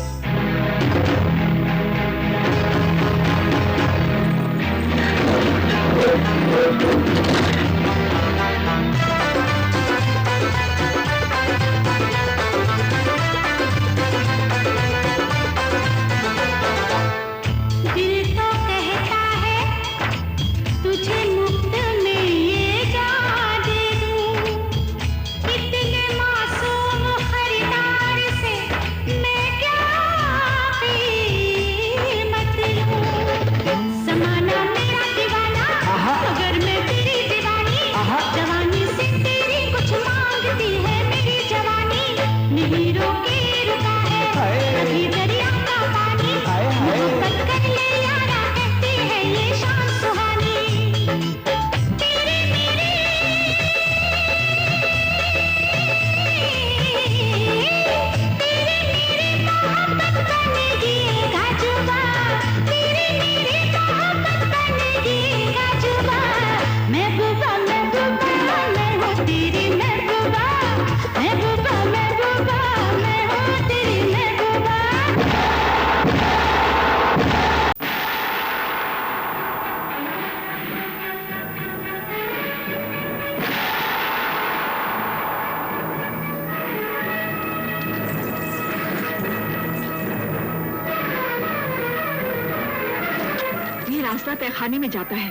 रास्ता तहखाने में जाता है,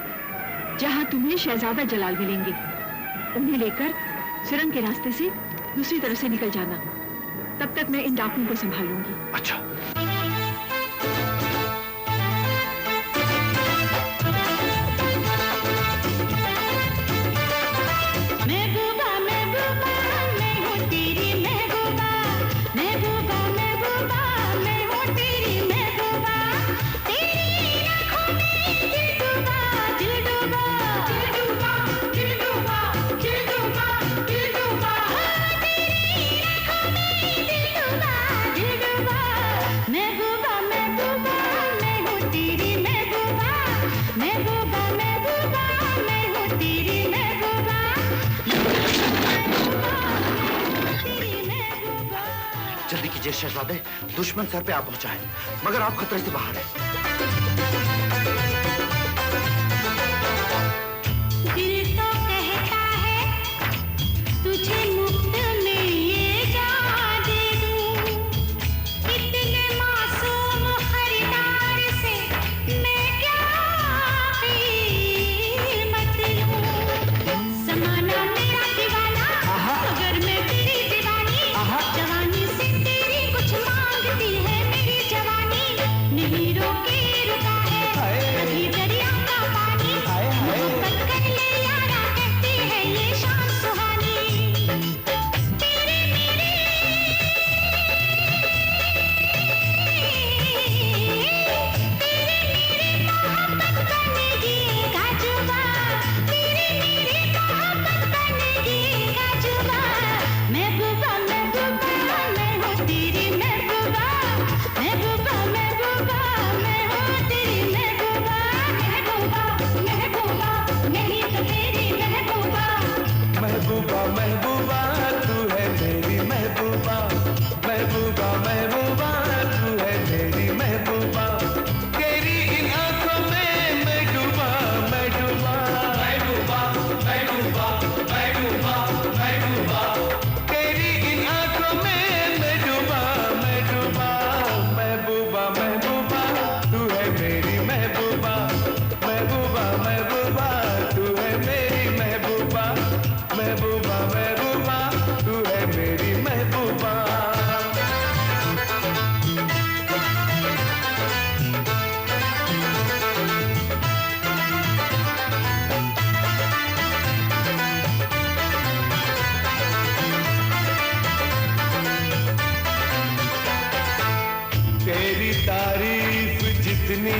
जहां तुम्हें शहजादा जलाल मिलेंगे। उन्हें लेकर सुरंग के रास्ते से दूसरी तरफ से निकल जाना। तब तक मैं इन डाकुओं को संभालूंगी। अच्छा। शहजादे, दुश्मन सर पे आ पहुंचा है, मगर आप खतरे से बाहर हैं। दिल तो कहता है तुझे मुफ्त में ये जान दे दूं, इतने मासूम खरीदार से मैं क्या कीमत लूं। ज़माना मेरा दीवाना, मगर मैं तेरी दीवानी, जवानी से मांगती है मेरी जवानी, नहीं रोके रुका है कभी दरिया का पानी, मोहब्बत कर ले यारा कहती है ये शान सुहानी। तेरे मेरे मोहब्बत बनेगी गाजुबा, तेरे मेरे मोहब्बत बनेगी गाजुबा। महबूबा महबूबा मैं हूँ तेरी महबूबा, महबूबा महबूबा मैं हूँ तेरी महबूबा। महबूबा महबूबा नहीं तो तेरी महबूबा, महबूबा महबूबा तू है मेरी महबूबा, महबूबा महबूबा तू है मेरी महबूबा। तेरी इन आंखों में मैं डूबा, मैं डूबा, महबूबा महबूबा महबूबा महबूबा। तेरी इन आंखों में मैं डूबा, मैं डूबा, महबूबा महबूबा तू है मेरी महबूबा, महबूबा महबूबा तू है मेरी महबूबा, महबूबा महबूबा तू है मेरी महबूबा। तेरी तारीफ जितनी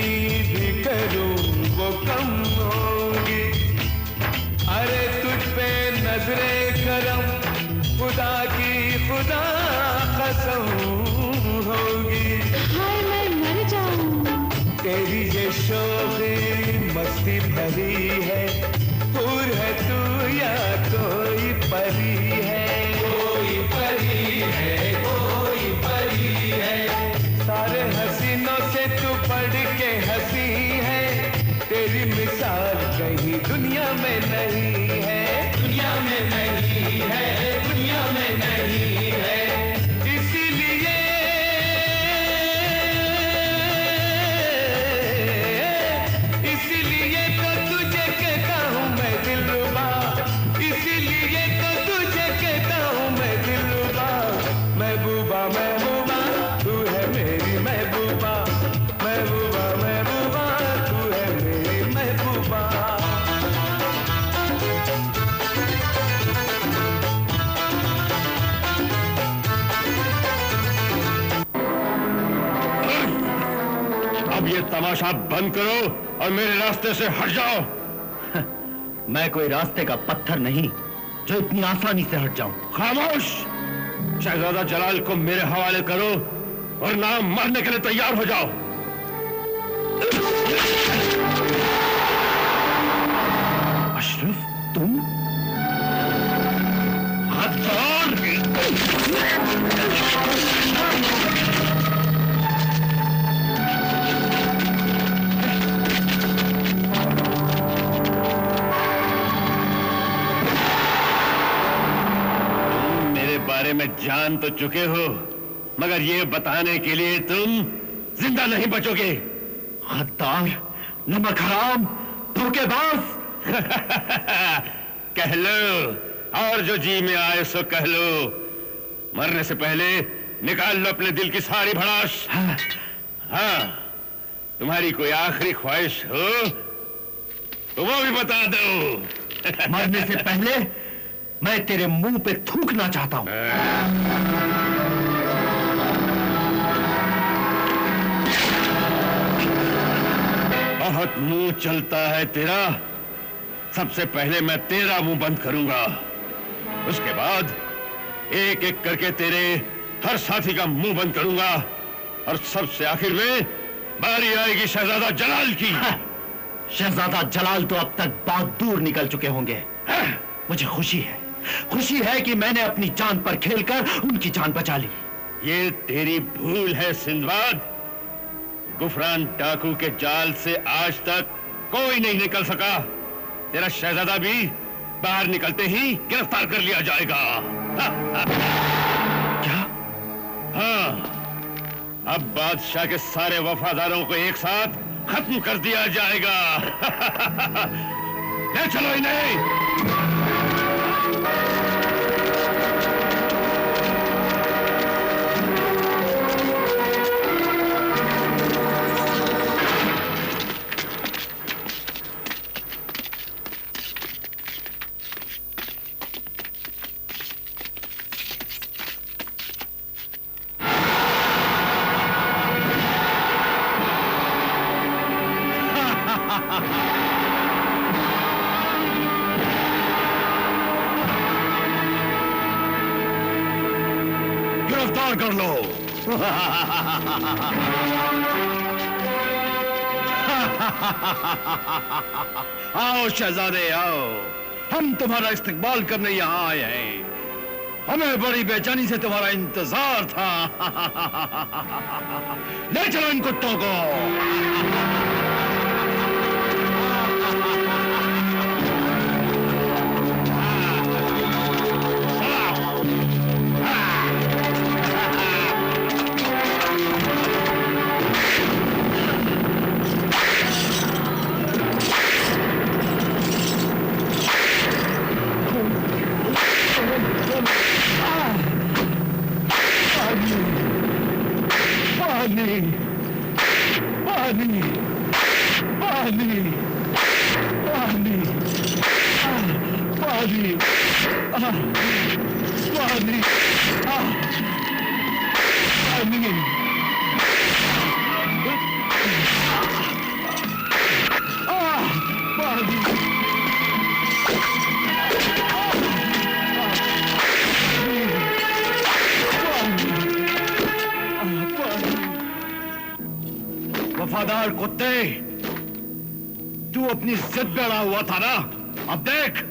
भी करूं वो कम होगी, अरे तुझ पे नजरे करम खुदा की खुदा कसम होगी। हाय मैं मर जाऊं। तेरी ये शोखी मस्ती तेरी मिसाल कहीं दुनिया में नहीं है, दुनिया में नहीं है, दुनिया में नहीं है। इसीलिए तो तुझे कहता हूँ मैं दिलरुबा, इसीलिए तो तुझे कहता हूँ मैं दिलरुबा। महबूबा महबूबा तू है मेरी महबूबा, महबूबा महबूबा तू है मेरी महबूबा। अब ये तमाशा बंद करो और मेरे रास्ते से हट जाओ। मैं कोई रास्ते का पत्थर नहीं जो इतनी आसानी से हट जाऊं। खामोश! शहजादा जलाल को मेरे हवाले करो और नाम मारने के लिए तैयार हो जाओ। अशरफ, तुम? बारे में जान तो चुके हो, मगर ये बताने के लिए तुम जिंदा नहीं बचोगे। गद्दार, नमक हराम, धोखेबाज। कह लो, और जो जी में आए सो कह लो। मरने से पहले निकाल लो अपने दिल की सारी भड़ास। हाँ, तुम्हारी कोई आखिरी ख्वाहिश हो तो वो भी बता दो। मरने से पहले मैं तेरे मुंह पे थूकना चाहता हूं। बहुत मुंह चलता है तेरा। सबसे पहले मैं तेरा मुंह बंद करूंगा, उसके बाद एक एक करके तेरे हर साथी का मुंह बंद करूंगा, और सबसे आखिर में बारी आएगी शहजादा जलाल की। शहजादा जलाल तो अब तक बहुत दूर निकल चुके होंगे। मुझे खुशी है कि मैंने अपनी जान पर खेलकर उनकी जान बचा ली। ये तेरी भूल है सिंदबाद। गुफरान डाकू के जाल से आज तक कोई नहीं निकल सका। तेरा शहजादा भी बाहर निकलते ही गिरफ्तार कर लिया जाएगा। क्या? हाँ, अब बादशाह के सारे वफादारों को एक साथ खत्म कर दिया जाएगा। ले चलो इन्हें। गिरफ्तार कर लो। आओ शहजादे आओ, हम तुम्हारा इस्तकबाल करने यहाँ आए हैं। हमें बड़ी बेचैनी से तुम्हारा इंतजार था। ले चलो इन कुत्तों को। वफादार कुत्ते, तू अपनी जिद पे अड़ा हुआ था ना। अब देख,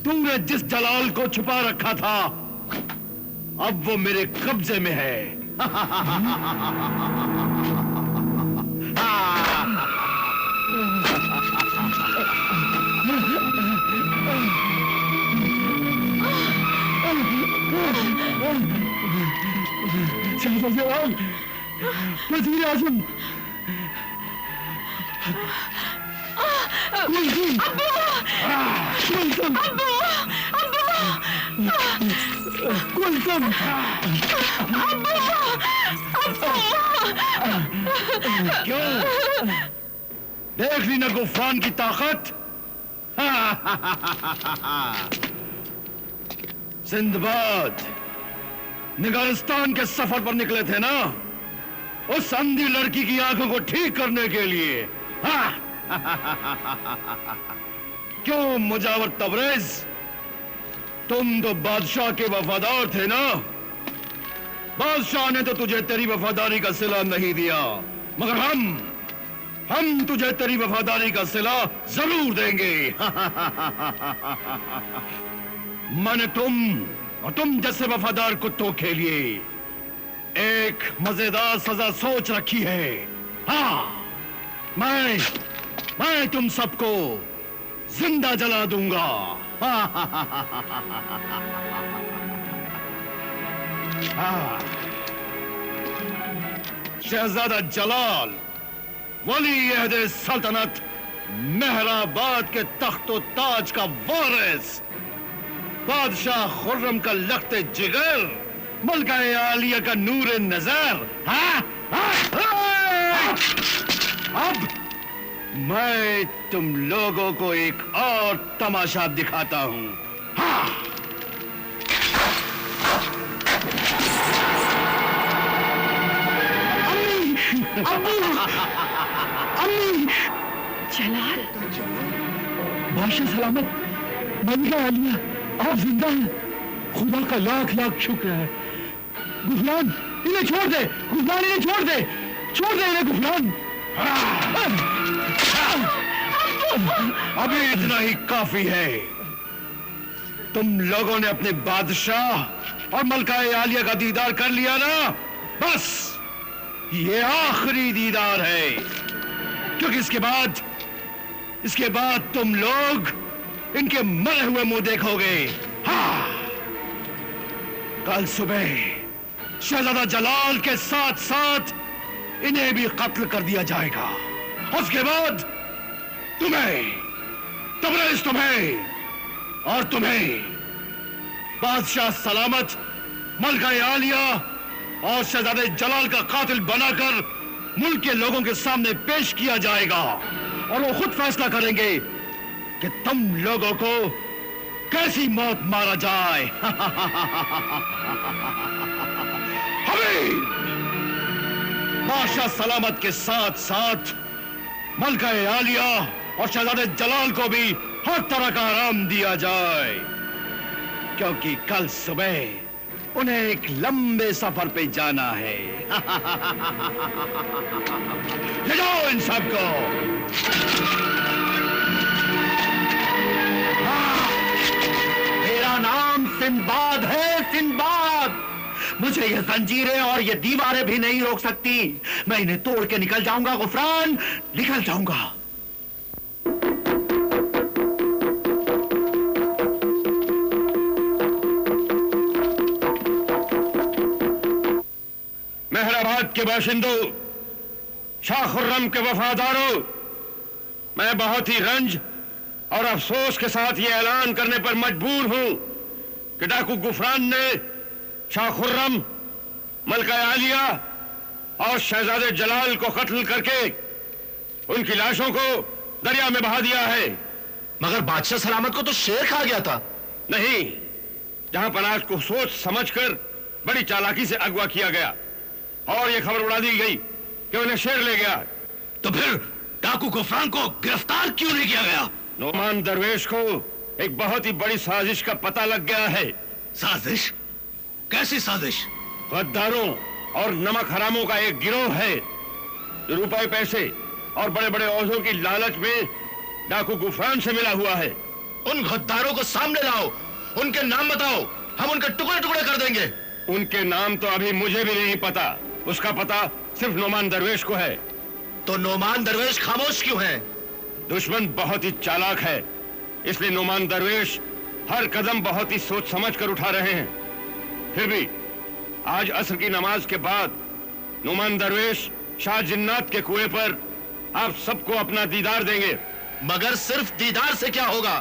तूने जिस जलाल को छुपा रखा था, अब वो मेरे कब्जे में है। शहजादा जलाल, वज़ीर आज़म, कुलसुम, क्यों? देख ली ना गुफरान की ताकत? सिंदबाद निगारिस्तान के सफर पर निकले थे ना, उस अंधी लड़की की आंखों को ठीक करने के लिए। क्यों मुजावर तबरेज, तुम तो बादशाह के वफादार थे ना? बादशाह ने तो तुझे तेरी वफादारी का सिला नहीं दिया, मगर हम तुझे तेरी वफादारी का सिला जरूर देंगे। मैंने तुम और तुम जैसे वफादार कुत्तों के लिए एक मजेदार सजा सोच रखी है। हाँ, मैं तुम सबको जिंदा जला दूंगा। शहजादा जलाल, वली अहद सल्तनत, मेहराबाद के तख्तो ताज का वारिस, बादशाह खुर्रम का लख्ते जिगर, मलका आलिया का नूर नजर। अब मैं तुम लोगों को एक और तमाशा दिखाता हूं। जलाल, बादशाह सलामत, मलिका आलिया, आप जिंदा हैं। खुदा का लाख लाख शुक्र है। गुफरान, इन्हें छोड़ दे। गुफरान, इन्हें छोड़ दे इन्हें गुफरान। अभी इतना ही काफी है। तुम लोगों ने अपने बादशाह और मलका आलिया का दीदार कर लिया ना, बस ये आखिरी दीदार है, क्योंकि इसके बाद तुम लोग इनके मरे हुए मुंह देखोगे। हाँ, कल सुबह शहजादा जलाल के साथ साथ इन्हें भी कत्ल कर दिया जाएगा। उसके बाद तबरेज तुम्हें और तुम्हें बादशाह सलामत, मलका आलिया और शहजादे जलाल का कातिल बनाकर मुल्क के लोगों के सामने पेश किया जाएगा, और वो खुद फैसला करेंगे कि तुम लोगों को कैसी मौत मारा जाए। हमें बादशाह सलामत के साथ साथ मलका आलिया और शहजादे जलाल को भी हर तरह का आराम दिया जाए, क्योंकि कल सुबह उन्हें एक लंबे सफर पे जाना है। ले जाओ इन सबको। मेरा नाम सिंदबाद है, सिंदबाद। मुझे ये जंजीरें और ये दीवारें भी नहीं रोक सकती। मैं इन्हें तोड़ के निकल जाऊंगा गुफरान, निकल जाऊंगा। मेहराबाद के बाशिंदों, शाह खुर्रम के वफादारों, मैं बहुत ही रंज और अफसोस के साथ ये ऐलान करने पर मजबूर हूं कि डाकू गुफरान ने शाह खुर्रम, मलका आलिया और शहजादे जलाल को कत्ल करके उनकी लाशों को दरिया में बहा दिया है। मगर बादशाह सलामत को तो शेर खा गया था। नहीं, जहां पनाज को सोच समझकर बड़ी चालाकी से अगवा किया गया और यह खबर उड़ा दी गई कि उन्हें शेर ले गया। तो फिर डाकू गुफरान को गिरफ्तार क्यों नहीं किया गया? नोमान दरवेश को एक बहुत ही बड़ी साजिश का पता लग गया है। साजिश? कैसी साजिश? गद्दारों और नमक हरामों का एक गिरोह है जो रुपए पैसे और बड़े बड़े ओहदों की लालच में डाकू गुफरान से मिला हुआ है। उन गद्दारों को सामने लाओ, उनके नाम बताओ, हम उनके टुकड़े टुकड़े कर देंगे। उनके नाम तो अभी मुझे भी नहीं पता, उसका पता सिर्फ नोमान दरवेश को है। तो नोमान दरवेश खामोश क्यों है? दुश्मन बहुत ही चालाक है, इसलिए नोमान दरवेश हर कदम बहुत ही सोच समझ कर उठा रहे हैं। फिर भी आज असर की नमाज के बाद नुमान दरवेश शाह जिन्नात के कुएं पर आप सबको अपना दीदार देंगे। मगर सिर्फ दीदार से क्या होगा?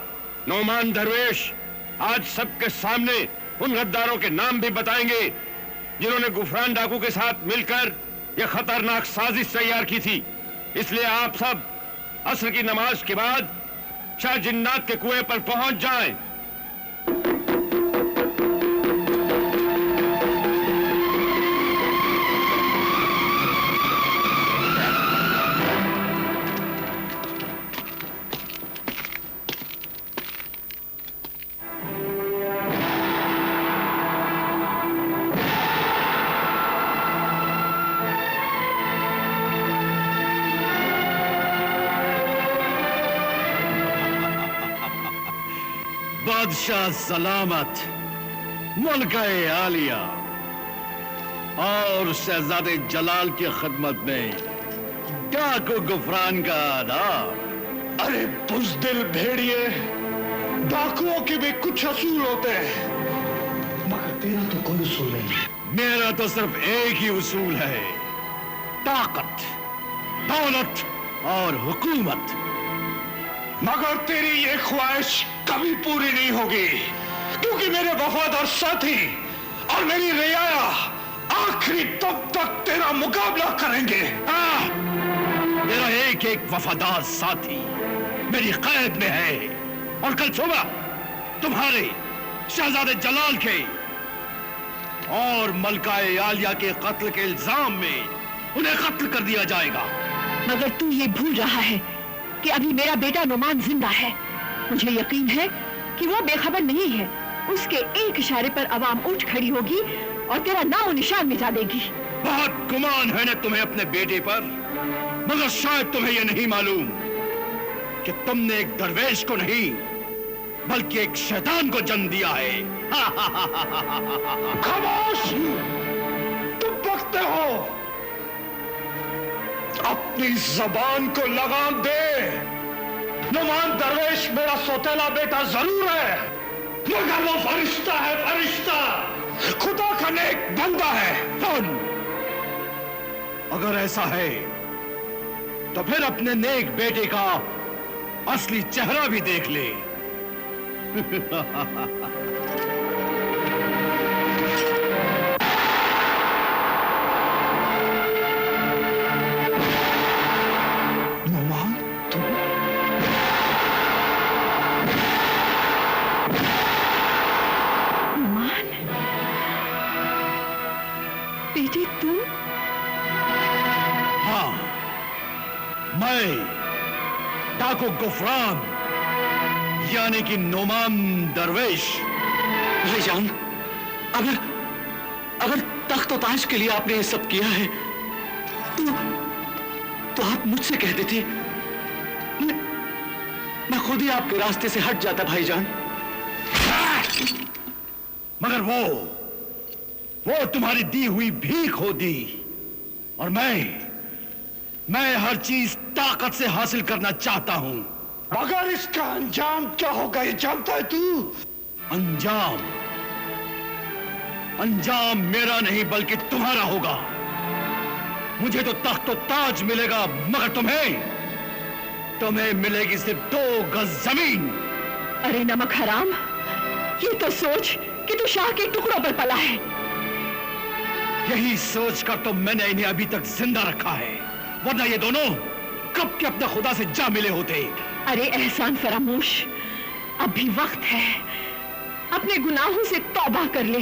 नुमान दरवेश आज सबके सामने उन गद्दारों के नाम भी बताएंगे जिन्होंने गुफरान डाकू के साथ मिलकर यह खतरनाक साजिश तैयार की थी। इसलिए आप सब असर की नमाज के बाद शाह जिन्नात के कुएं पर पहुंच जाएं। बादशाह सलामत, मलकाए आलिया और शहजादे जलाल की खिदमत में डाकू गुफरान का आदाब। अरे बुज़दिल भेड़िए, डाकुओं के भी कुछ असूल होते हैं, मगर तेरा तो कोई उसूल नहीं। मेरा तो सिर्फ एक ही उसूल है, ताकत, दौलत और हुकूमत। मगर तेरी ये ख्वाहिश कभी पूरी नहीं होगी, क्योंकि मेरे वफादार साथी और मेरी रियाया आखिरी दम तक तेरा मुकाबला करेंगे। मेरा एक एक वफादार साथी मेरी कैद में है और कल सुबह तुम्हारे शहजादे जलाल के और मलकाए आलिया के कत्ल के इल्जाम में उन्हें कत्ल कर दिया जाएगा। मगर तू ये भूल रहा है कि अभी मेरा बेटा नुमान जिंदा है। मुझे यकीन है कि वो बेखबर नहीं है। उसके एक इशारे पर अवाम उठ खड़ी होगी और तेरा नाम निशान मिटा देगी। बहुत गुमान है न तुम्हें अपने बेटे पर, मगर शायद तुम्हें यह नहीं मालूम कि तुमने एक दरवेश को नहीं बल्कि एक शैतान को जन्म दिया है। खामोश! तुम बकते हो। अपनी जबान को लगाम दे। नुमान दरवेश मेरा सौतेला बेटा जरूर है, मगर वो फरिश्ता है, फरिश्ता, खुदा का नेक बंदा है। सुन, अगर ऐसा है तो फिर अपने नेक बेटे का असली चेहरा भी देख ले। डाकू गुफरान यानी कि नुमान दरवेश। भाईजान, अगर तख्त और ताज के लिए आपने ये सब किया है तो आप मुझसे कहते थे, मैं खुद ही आपके रास्ते से हट जाता भाईजान। मगर वो तुम्हारी दी हुई भीख होती और मैं हर चीज ताकत से हासिल करना चाहता हूं। मगर इसका अंजाम क्या होगा ये जानता है तू? अंजाम मेरा नहीं बल्कि तुम्हारा होगा। मुझे तो तख्त और ताज मिलेगा, मगर तुम्हें मिलेगी सिर्फ 2 गज जमीन। अरे नमक हराम, ये तो सोच कि तू शाह के टुकड़ों पर पला है। यही सोचकर तो मैंने इन्हें अभी तक जिंदा रखा है, वरना ये दोनों कब के अपने खुदा से जा मिले होते। अरे एहसान फरामोश, अब भी वक्त है, अपने गुनाहों से तौबा कर ले।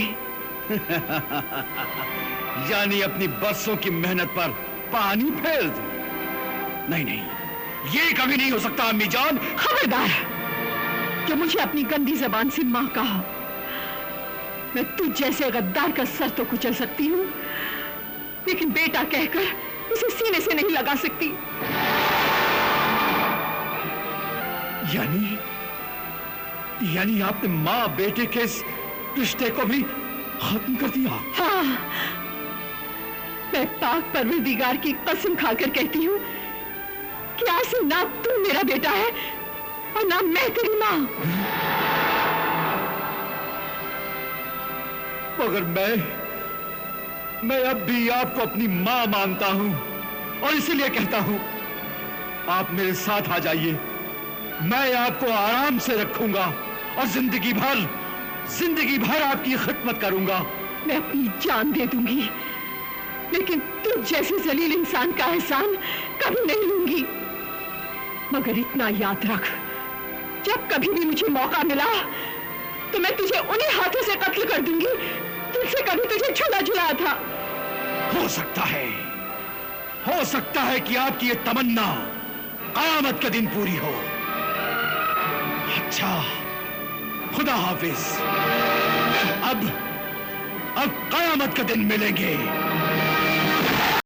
यानी अपनी बरसों की मेहनत पर पानी फेर दूं? नहीं, ये कभी नहीं हो सकता अम्मी जान। खबरदार कि मुझे अपनी गंदी जबान से मां कहा। मैं तुझ जैसे गद्दार का सर तो कुचल सकती हूँ, लेकिन बेटा कहकर उसे सीने से नहीं लगा सकती। यानी आपने माँ बेटे के इस रिश्ते को भी खत्म कर दिया? हाँ, मैं पाक परवरदिगार की कसम खाकर कहती हूँ कि आज से ना तू मेरा बेटा है और ना मैं तेरी माँ। मगर मैं अब भी आपको अपनी मां मानता हूं और इसीलिए कहता हूं, आप मेरे साथ आ जाइए। मैं आपको आराम से रखूंगा और जिंदगी भर आपकी खिदमत करूंगा। मैं अपनी जान दे दूंगी, लेकिन तुझ जैसे जलील इंसान का एहसान कभी नहीं लूंगी। मगर इतना याद रख, जब कभी भी मुझे मौका मिला तो मैं तुझे उन्हीं हाथों से कत्ल कर दूंगी जिनसे कभी तुझे छुड़ा छुड़ाया था। हो सकता है कि आपकी ये तमन्ना क़यामत के दिन पूरी हो। अच्छा, खुदा हाफिज। अब क़यामत के दिन मिलेंगे।